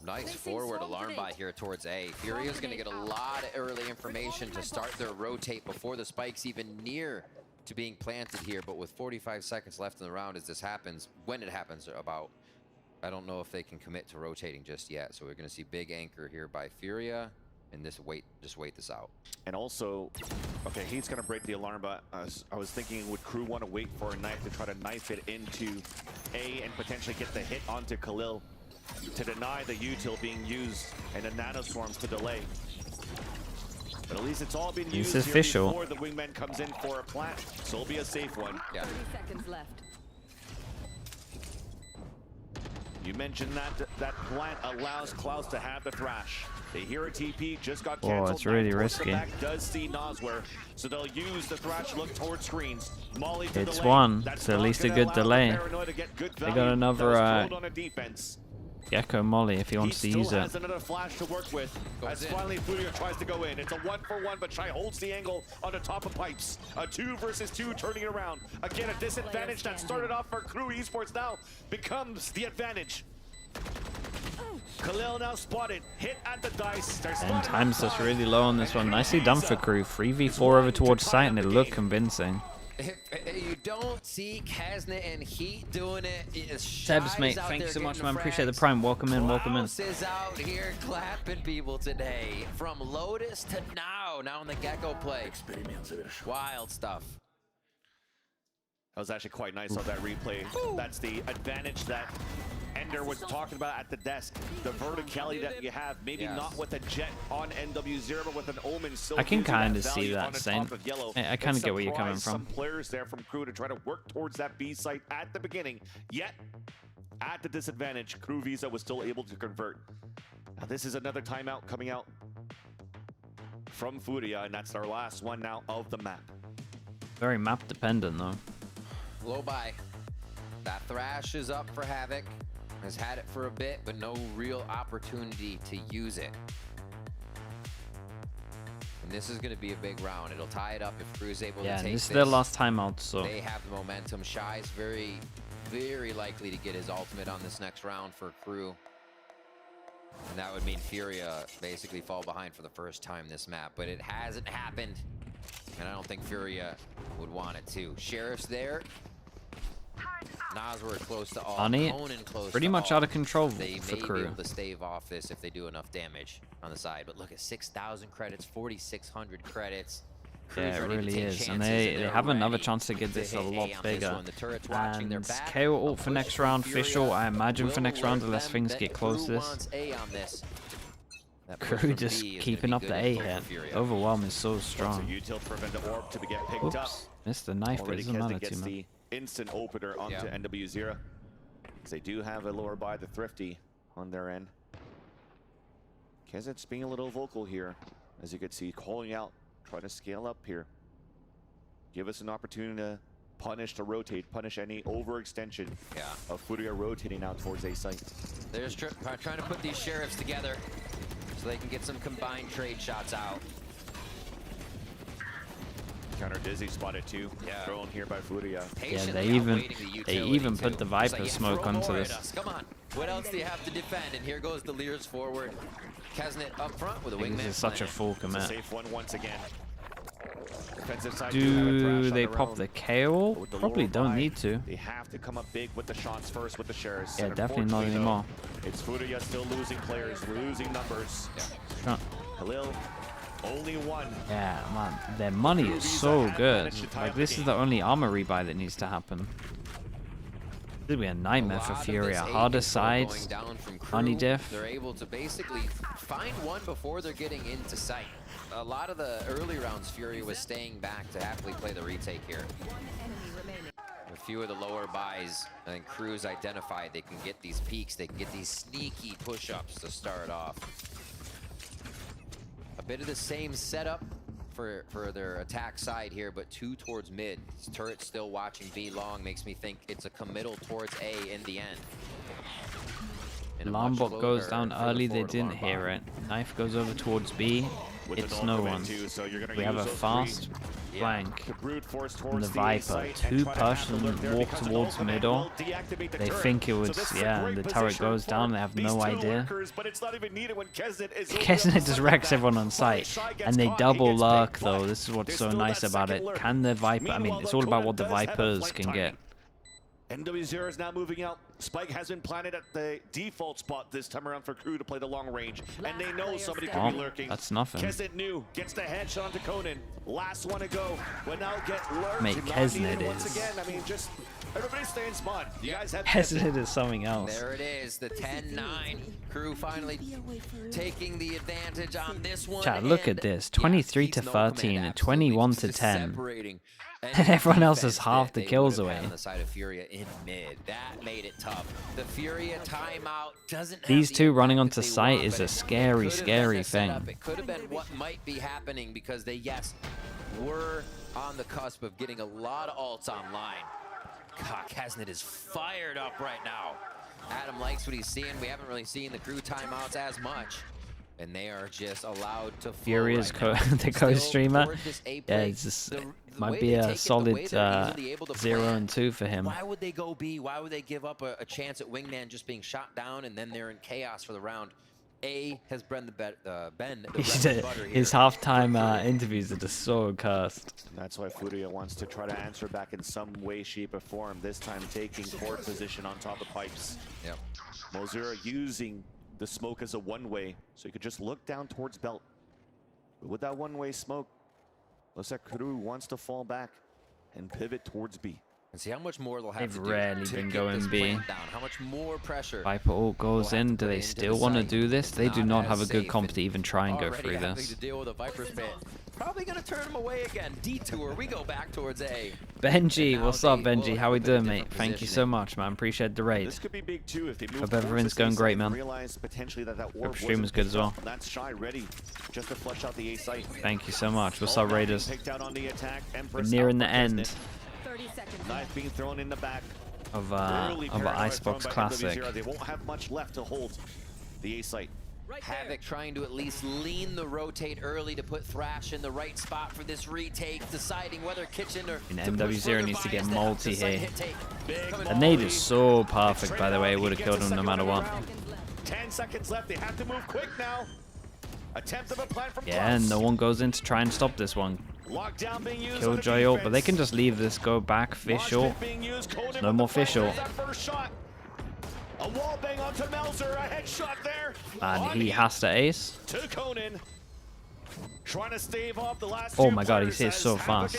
Nice forward alarm by here towards A. Furia's going to get a lot of early information to start their rotate before the spike's even near to being planted here. But with 45 seconds left in the round as this happens, when it happens about, I don't know if they can commit to rotating just yet. So we're going to see big anchor here by Furia. And just wait this out. And also, okay, he's gonna break the alarm, but I was thinking, would KRU want to wait for a knife to try to knife it into A and potentially get the hit onto Khalil to deny the util being used and the nanoswarms to delay? But at least it's all been used It's here official. before the wingman comes in for a plant, so it'll be a safe one. Yeah. 30 seconds left. You mentioned that plant allows Klaus to have the thrash. They hear a TP, just got Whoa, canceled. it's really Knife towards the risky. back does see Nosware, so they'll use the thrash look towards screens. Molly to It's delay. one, That's so at not least a gonna good allow the delay. Paranoid to get good They value. got That another was thrown on a defense. Gecko Molly if he wants to He use still it. has another flash to work with. As in. finally FURIA tries to go in. It's a 1-for-1, but Shy holds the angle on the top of pipes. A 2 versus 2 turning it around. Again, a disadvantage that started off for KRU Esports now becomes the advantage. Khalil now spotted, hit at the dice. They're And spotted time's on just five. really low on this one. Nicely done for KRU. 3v4 over towards site, and it looked convincing. If you don't see Kesnet and Heat doing it, Sebs, mate, thank you so much, man. Appreciate the prime. Welcome in, welcome in. Klaus is out here clapping people today. From Lotus to now in the Gecko play. Wild stuff. That was actually quite nice on that replay. That's the advantage that Ender was talking about at the desk. The verticality that you have, maybe Yes. not with a jet on NW0, but with an Omen still. I can using kinda that see value that, on the Saint. top of yellow. I kinda It get where you're coming surprised from. Some players there from KRU to try to work towards that B site at the beginning. Yet, at the disadvantage, KRU Visa was still able to convert. Now this is another timeout coming out from FURIA, and that's our last one now of the map. Very map dependent though. Low by. That Thrash is up for Havoc. Has had it for a bit, but no real opportunity to use it. And this is going to be a big round. It'll tie it up if KRU's able Yeah, to and take this is their last timeout, so They have the momentum. Shy's very, very likely to get his ultimate on this next round for KRU. And that would mean Furia basically fall behind for the first time this map. But it hasn't happened. And I don't think Furia would want it to. Sheriff's there. Nosware close to all. On it. Conan close Pretty to much all. out of control They for may be KRU. able to stave off this if they do enough damage on the side. But look at 6,000 credits, 4,600 credits. Yeah, KRU's it ready to really take is. And chances, they they're have another ready chance to get to this a hit lot A on this bigger. one. The turret's watching their And back. KO A for push next from round, Furia official. I imagine for will next round, alert unless them things that get close to KRU this. wants A on this. That push KRU from just B is keeping gonna up be the good A info for hit. Furia. Overwhelm is so So strong. util to prevent the orb to get picked up. Oops, missed the knife, but it Already doesn't matter Kesnet too gets much. the instant opener onto Yeah. NW0. Because they do have a lower by the Thrifty on their end. Kesnet's being a little vocal here, as you can see, calling out, trying to scale up here. Give us an opportunity to punish the rotate, punish any overextension of FURIA rotating out towards A site. They're just trying to put these sheriffs together so they can get some combined trade shots out. Counter Dizzy spotted too. Thrown here by FURIA. Yeah, they even put the Viper smoke onto this. Come on. What else do you have to defend? And here goes the Leers forward. Kesnet up front with a wingman. This is such a full commit. Safe one once again. Defensive side Do they pop the KO? Probably don't need to. They have to come up big with the shots first with the shares. Yeah, definitely not anymore. It's FURIA still losing players, losing numbers. Khalil, only one. Yeah, man, their money is so good. Like, this is the only armor rebuy that needs to happen. This would be a nightmare for FURIA. Harder sides, money diff. They're able to basically find one before they're getting into sight. A lot of the early rounds, FURIA was staying back to happily play the retake here. A few of the lower buys, I think KRU's identified they can get these peaks, they can get these sneaky push-ups to start off. A bit of the same setup for their attack side here, but 2 towards mid. This turret still watching B long makes me think it's a committal towards A in the end. Lombok goes down early, they didn't hear it. Knife goes over towards B. It's no one. We have a fast flank from the Viper. 2 push and walk towards middle. They think it was, the turret goes down, they have no idea. Kesnet just wrecks everyone on sight. And they double lurk though, this is what's so nice about it. Can the Viper, I mean, it's all about what the Vipers can get. NW0 is now moving out. Spike has been planted at the default spot this time around for KRU to play the long range. And they know somebody could be lurking. That's nothing. Kesnet knew, gets the headshot onto Conan. Last one to go. Will now get lurked. Mate, Kesnet once again. I mean, just everybody stay in spawn. You guys have Kesnet is something else. There it is, the 10-9. KRU finally taking the advantage on this one. Chat, look at this. 23 to 13 and 21 to 10. And everyone else has half the kills away. On the side of FURIA in mid, that made it tough. The FURIA timeout doesn't. These two running onto site is a scary, scary thing. It could have been what might be happening because they, were on the cusp of getting a lot of ults online. God, Kesnet is fired up right now. Adam likes what he's seeing. We haven't really seen the KRU timeouts as much. And they are just allowed to FURIA's the co-streamer. Yeah, it's just, might be a solid 0 and 2 for him. Why would they go B? Why would they give up a chance at Wingman just being shot down and then they're in chaos for the round? A has been the his halftime interviews are just so cursed. That's why FURIA wants to try to answer back in some way, shape, or form. This time taking forward position on top of pipes. Yep. Mozura using the smoke as a one-way, so you could just look down towards belt. But with that one-way smoke, looks like KRU wants to fall back and pivot towards B. And see how much more they'll have They've to do rarely to been get going this B. plant down. How much more pressure? Viper ult goes in. Do they still want to do this? They do not have a good comp to even try and go through this. To deal with a Viper spit. Probably gonna turn him away again. Detour. We go back towards A. Benji, what's up, Benji? How we doing, mate? Thank you so much, man. Appreciate the raid. This could be big too if they move. Hope everything's going great, man. Potentially that Hope stream was good as well. That's Shy ready just to flush out the A site. Thank you so much. What's up, Raiders? Picked out on the attack. We're nearing the end 30 seconds. Knife being thrown in the back. of Icebox Classic. They won't have much left to hold the A site. Havoc trying to at least lean the rotate early to put Thrash in the right spot for this retake, deciding whether Kitchen or NW0 needs to get multi here. The nade is so perfect, by the way. It would have killed him no matter what. 10 seconds left. They have to move quick now. Attempt of a plan from yeah, and no one goes in to try and stop this one. Lockdown being used. Killjoy ult, but they can just leave this, go back, fish ult. No more fish ult. A wall bang onto Melzer, a headshot there. And he has to ace. To Conan. Trying to stave off the last oh my god, he's here so fast.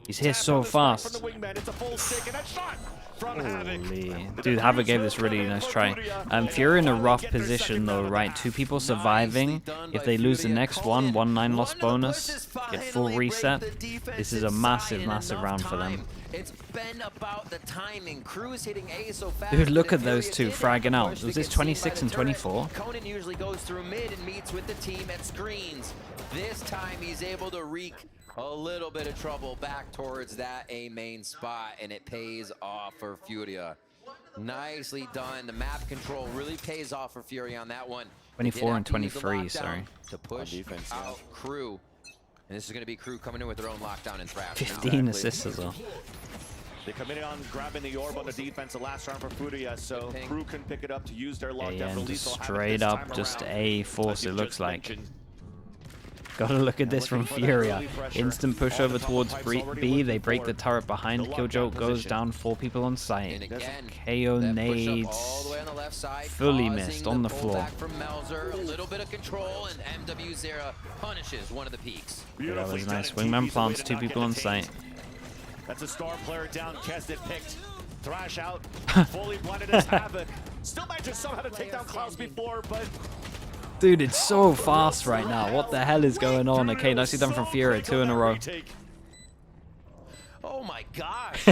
He's here so fast. Holy. Dude, Havoc gave this really nice try. FURIA in a rough position though, right? 2 people surviving. If they lose the next one, 1-9 loss bonus, get full reset. This is a massive, massive round for them. It's been about the timing. KRU is hitting A so fast. Dude, look at those two fragging out. Was this 26 and 24? Conan usually goes through mid and meets with the team at screens. This time he's able to wreak a little bit of trouble back towards that A main spot, and it pays off for FURIA. Nicely done. The map control really pays off for FURIA on that one. 24 and 23, sorry. To push defense, out KRU. And this is going to be KRU coming in with their own lockdown and thrash. 15 assists as well. They committed on grabbing the orb on the defense the last round for FURIA, so KRU can pick it up to use their lockdown. Yeah, for and just lethal havoc straight this up, time just around. A force As you it looks just like. mentioned. Gotta look at this from Looking for that FURIA. early pressure. Instant push All over the top towards pipes B. already They looking break the for turret behind. the lockdown Killjoy goes position. down 4 people on And site. again, KO that push up nades. all the way on the left side, Fully causing missed on the floor. pullback from Melzer. A little bit of control, and MW Zera punishes one of the peaks. Yeah, that Beautifully was nice. done. Wingman TP's the way plants to 2 not people get on detained. site. That's a star player down. Kesnet picked. Thrash out. Fully blinded as Havoc. Still managed somehow to take down Klaus before, but Dude, it's so fast right now. What the hell is going on? Okay, nicely done from FURIA. 2 in a row. Oh my gosh!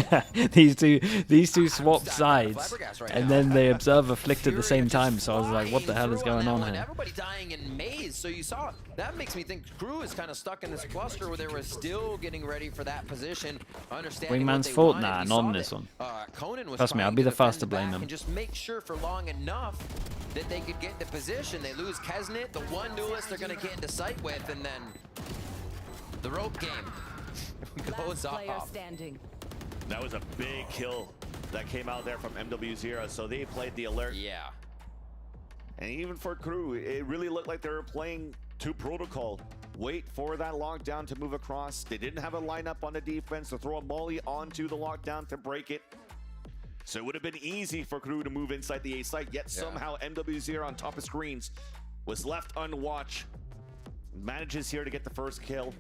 these two swapped stacked sides, flabbergasted right and now. then the observer flicked at the FURIA same just time. So I was like, what the hell is flying going through on that one. here? Everybody dying in maze. So you saw that makes me think KRU is kind of stuck in this cluster where they were still getting ready for that position. Understanding what Wingman's they fault? wanted. Nah, We not saw on that, this one. Conan was Trust me, I'll trying be to the first to defend blame back him. and just make sure for long enough that they could get into position. They lose Kesnet, the one duelist they're going to get into sight with, and then the rope game goes Last player off. standing. that was a big kill that came out there from MW0. So they played the alert. Yeah. And even for KRU, it really looked like they were playing to protocol. Wait for that lockdown to move across. They didn't have a lineup on the defense to throw a molly onto the lockdown to break it. So it would have been easy for KRU to move inside the A site, yet somehow MW0 on top of screens was left unwatched. Manages here to get the first kill.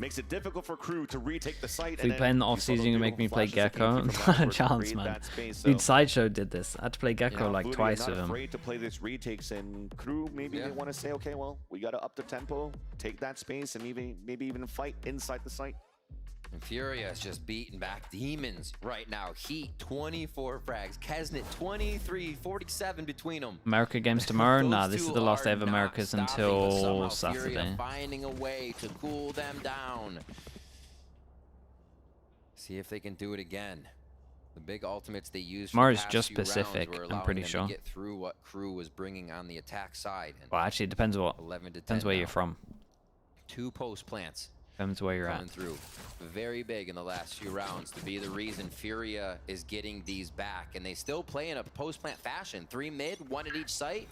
Makes it difficult for KRU to retake the site. If we play in the off-season, you can make me play Gecko. Not a chance, man. Dude, Sideshow did this. I had to play Gecko like FURIA twice not with him. afraid to play this retakes, and KRU maybe they want to say, okay, well, we got to up the tempo, take that space, and maybe even fight inside the site. And FURIA is just beating back demons right now. Heat 24 frags, Kesnet 23, 47 between them. America games tomorrow? Those Nah, this is two the last day are of not Americas stopping, but until somehow FURIA Saturday. finding a way to cool them down. See if they can do it again. The big ultimates they used. Tomorrow's for the past just few rounds Pacific, were I'm allowing pretty them sure. To get through what KRU was bringing on the attack side. And Well, actually, it depends 11 to 10 depends where now. you're from. 2 post plants. Depends where you're coming at. through very big in the last few rounds to be the reason FURIA is getting these back, and they still play in a post plant fashion. 3 mid, 1 at each site.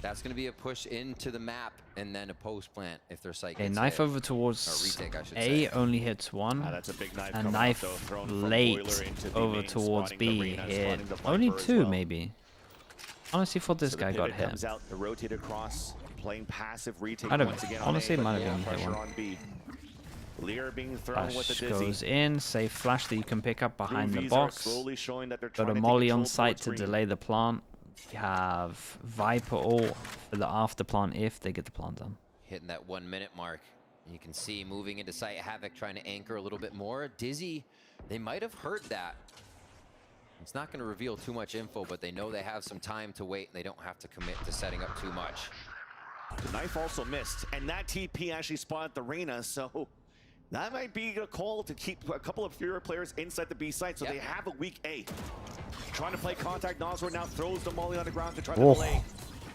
That's going to be a push into the map and then a post plant if their site A gets knife hit. over towards Or retake, I should A say. only hits 1. That's a big knife. A coming knife out, though, thrown from late Boiler into the over main, towards spawning the B arena, hit. spawning the Only Viper as 2 well. maybe. Honestly thought this So the guy got pivot hit. comes out, the rotate across, playing passive retake Might have- once again. honestly, on A, might but have been pressure hit on B. Lear being thrown with the Flash dizzy. goes in, safe flash that you can pick up behind the Ruvies are box. slowly showing that they're Got trying a to take molly on control site towards to green. delay the plant. You have Viper ult for the after plant if they get the plant done. Hitting that 1 minute mark. You can see moving into site, Havoc trying to anchor a little bit more. Dizzy, they might have heard that. It's not going to reveal too much info, but they know they have some time to wait and they don't have to commit to setting up too much. The knife also missed, and that TP actually spotted the arena, so that might be a call to keep a couple of FURIA players inside the B site, so Yep. they have a weak A. Trying to play contact, Noswar now throws the molly on the ground to try to Oh. delay.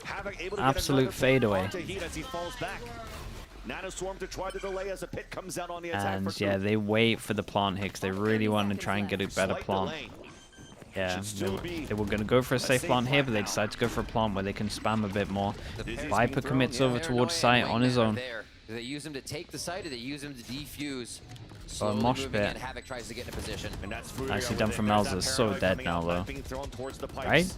Havoc able to Absolute get fadeaway. onto Heat as he falls back. Nanoswarm to try to delay as a pit comes out on the attack. And for yeah, KRU. they wait for the plant hit 'cause they really want to try and get a better Slight plant. delay. Yeah, Should still be they were going to go for a safe safe plant here, but they plant now. decided to go for a plant where they can spam a bit more. Dizzy's Viper being thrown, commits yeah. over They're towards annoying, site on his Wingman are own. there. Do they use him to take the site or they use him to defuse? Slowly mosh moving pit. in, Havoc tries to get in a position. And that's FURIA Nicely with done it. from There's Melzer. that So paranoid dead coming now, out, though. being thrown towards the pipes. Right?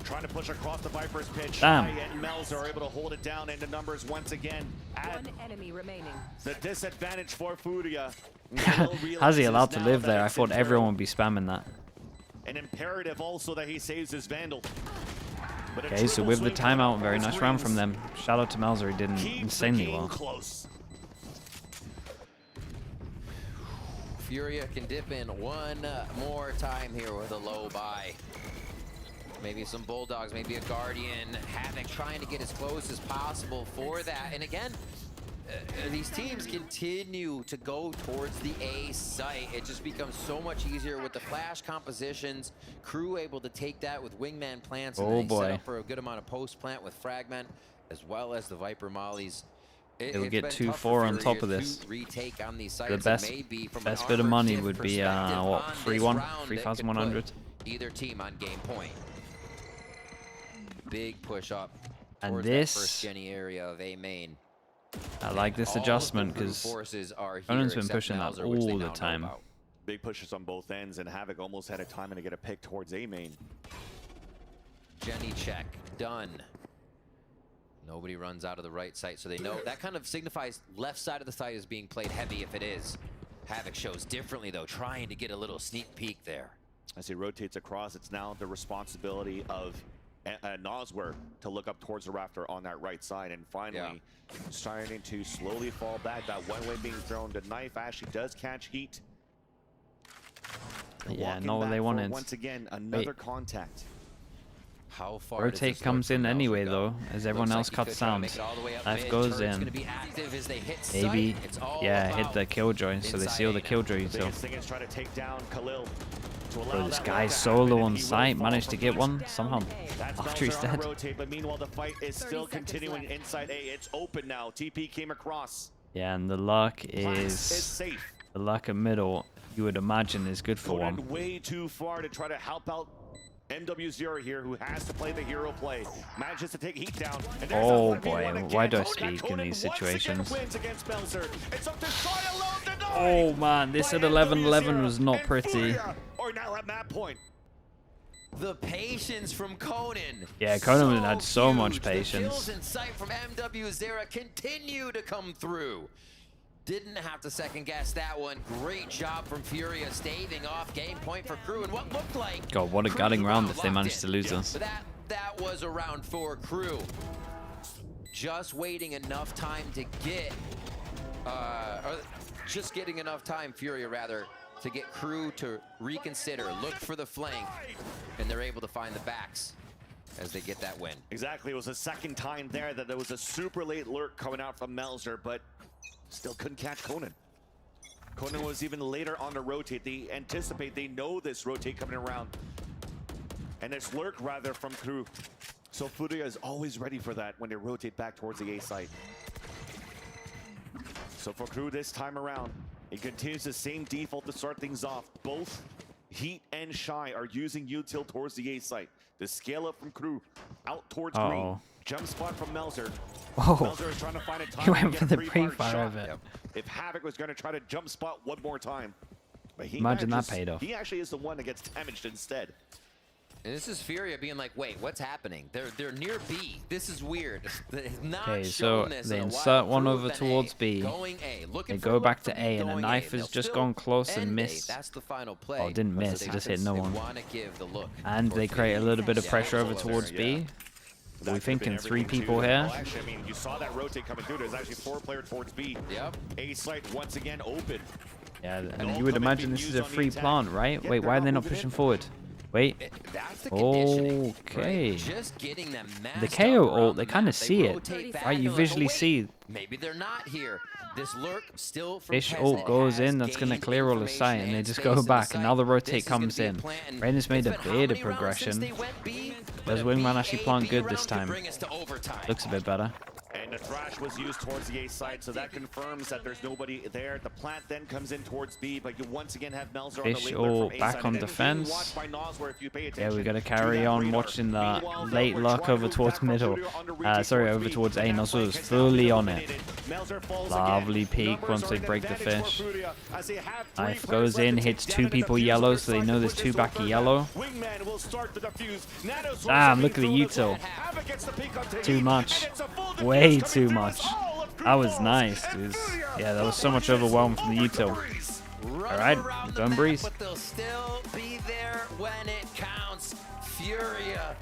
Trying to push across the Viper's pitch. Damn. And Melzer are able to hold it down into numbers once again. Add 1 enemy remaining. the disadvantage for FURIA. How's he allowed to live there? I thought everyone would be spamming that. An imperative also that he saves his Vandal. But a Okay, so triple with the swing coming timeout, out very from nice round from screens. them. Shout out to Melzer, he did Keeps the insanely game well. close. FURIA can dip in one more time here with a low buy. Maybe some Bulldogs, maybe a Guardian. Havoc trying to get as close as possible for that. And again, these teams continue to go towards the A site. It just becomes so much easier with the flash compositions. Crew able to take that with wingman plants, and Oh, then set boy. up for a good amount of post plant with fragment, as well as the Viper mollies. They'll It's get been 2-4 tough for on top Furia of this. to retake on these The sites. best, It may be from best an bit of money armored would be perspective what, on this 3-1, round that could 3,100. put either team on game point. Big push up And towards this- that first Jenny area of A main. I like this All of the adjustment crew because forces are here Conan's been except pushing that Mauser, which they all now the know time. about. Big pushes on both ends, and Havoc almost had a time to get a pick towards A main. Jenny check done. Nobody runs out of the right side, so they know that kind of signifies left side of the site is being played heavy if it is. Havoc shows differently though, trying to get a little sneak peek there. As he rotates across, it's now the responsibility of Noswer to look up towards the rafter on that right side, and finally starting to slowly fall back. That one way being thrown. The knife actually does catch heat. Yeah, Walking not what back they for, wanted. once again, another contact. How far does Rotate this comes look in for anyway Mauser though, go? as everyone Looks else like he cuts could try to sound. make it all the way up Knife mid. goes Turret's in. gonna be active as they hit Maybe, sight. It's all yeah, hit about the killjoy, so they seal the inside killjoy The util. biggest thing is try to take down Khalil. To allow Bro, this that guy's work to solo happen, on and he will site, fall managed to from get each. one somehow That's after he's Melzer on a dead. rotate, but meanwhile the fight is 30 still seconds continuing left. inside A. It's open now. TP came across. Yeah, and the luck Plants is is safe. the luck at middle. You would imagine is good for Going one. way too far to try to help out MW0 here, who has to play the hero play. Manages to take heat down. And there's Oh, a 1v1 boy, again. why do I Conan speak in these once again situations? wins against Melzer. It's up to Shai alone, denied Oh man, this by at 11-11 MW0, was not and pretty. FURIA are now at map point. The patience from Conan. Yeah, Conan had so much huge. patience. The kills in sight from MW Zera continue to come through. Didn't have to second guess that one. Great job from Furia staving off game point for Crew and what looked like. God, what a Crew's gutting round around if they locked managed to in. lose us. But that was a round for Crew. Just waiting enough time to get, or just getting enough time, Furia rather, to get Crew to reconsider, look for the flank, and they're able to find the backs as they get that win. Exactly, it was the second time there that there was a super late lurk coming out from Melzer, but still couldn't catch Conan. Conan was even later on the rotate. They anticipate, they know this rotate coming around. And this lurk rather from Crew. So Furia is always ready for that when they rotate back towards the A site. So for Crew this time around, it continues the same default to start things off. Both Heat and Shy are using util towards the A site. The scale up from Crew out towards green. Jump spot from Melzer. Whoa. Melzer is trying to find a time He to went get for a the pre-fire pre-fire shot. of it. If Havoc was going to try to jump spot one more time. But he Imagine that manages- paid off. He actually is the one that gets damaged instead. And this is Furia being like, wait, what's happening? They're near B. This is weird. They've not Okay, shown so this they in a insert while. one Crew over with an towards A, B. going A, looking They for go a back look to from B A, and a going knife They'll has just still gone close and end A. missed. That's the final play. Oh, didn't But miss, they it just hit just- no they one. wanna give the look And they towards create a B. little bit of Yeah, pressure over also towards there, B. yeah. That We're could have thinking been 3 everything, people too. here. Well, actually, I mean, you saw that rotate coming through. There's actually 4 players towards B. Yep. A site once again open. Yeah, all and you would coming imagine being this is used a on the free attack. plant, right? Yeah, Wait, they're why are not they not moving pushing in. forward? Wait. That's the conditioning. Okay. Right? Just getting them The masked KO up around ult, the they kind map. of see it, rotate back right? You and they're like, visually "Oh, wait, see maybe they're not here. This lurk still from Fish Peasant ult goes has in, that's going to gained clear all the information site, and they and just space go in the back, and now the site. rotate This is gonna comes be a in. plant, and Reyna's made it's a been how bit of many rounds since progression. they went B? Does But a Wingman B, actually A, plant B good round this could time? bring us to overtime. Looks a bit better. And the thrash was used towards the A site, so that confirms that there's nobody there. The plant then comes in towards B, but you once again have Melzer on the Fish late lurk ult from A back side. on And then being defense. watched by Noswer if you pay Yeah, attention we got to to carry that on radar. watching that Meanwhile, late we're luck trying over to towards back from middle. Furia on the retake Sorry, over B. towards But A. that Noswer flank was has now fully been on it. eliminated. Melzer falls Lovely again. peek Numbers once are they an break the advantage for fish. Furia as they have 3 Knife players goes left in, to hits take 2 down the people defuse. yellow, Looks so they like know the there's push 2 is back over yellow. now. Wingman will start the defuse. Nanos Damn, also look at the being thrown util. as well. Havoc gets the peek on Too Tahiti, much. and it's a full Way defuse too coming through much. as all of Crew That was falls. nice, And dude. Furia Yeah, that was so go much on overwhelm this from the over util. breeze. Run Alright, around the done map, breeze. but they'll still be there when it counts. Furia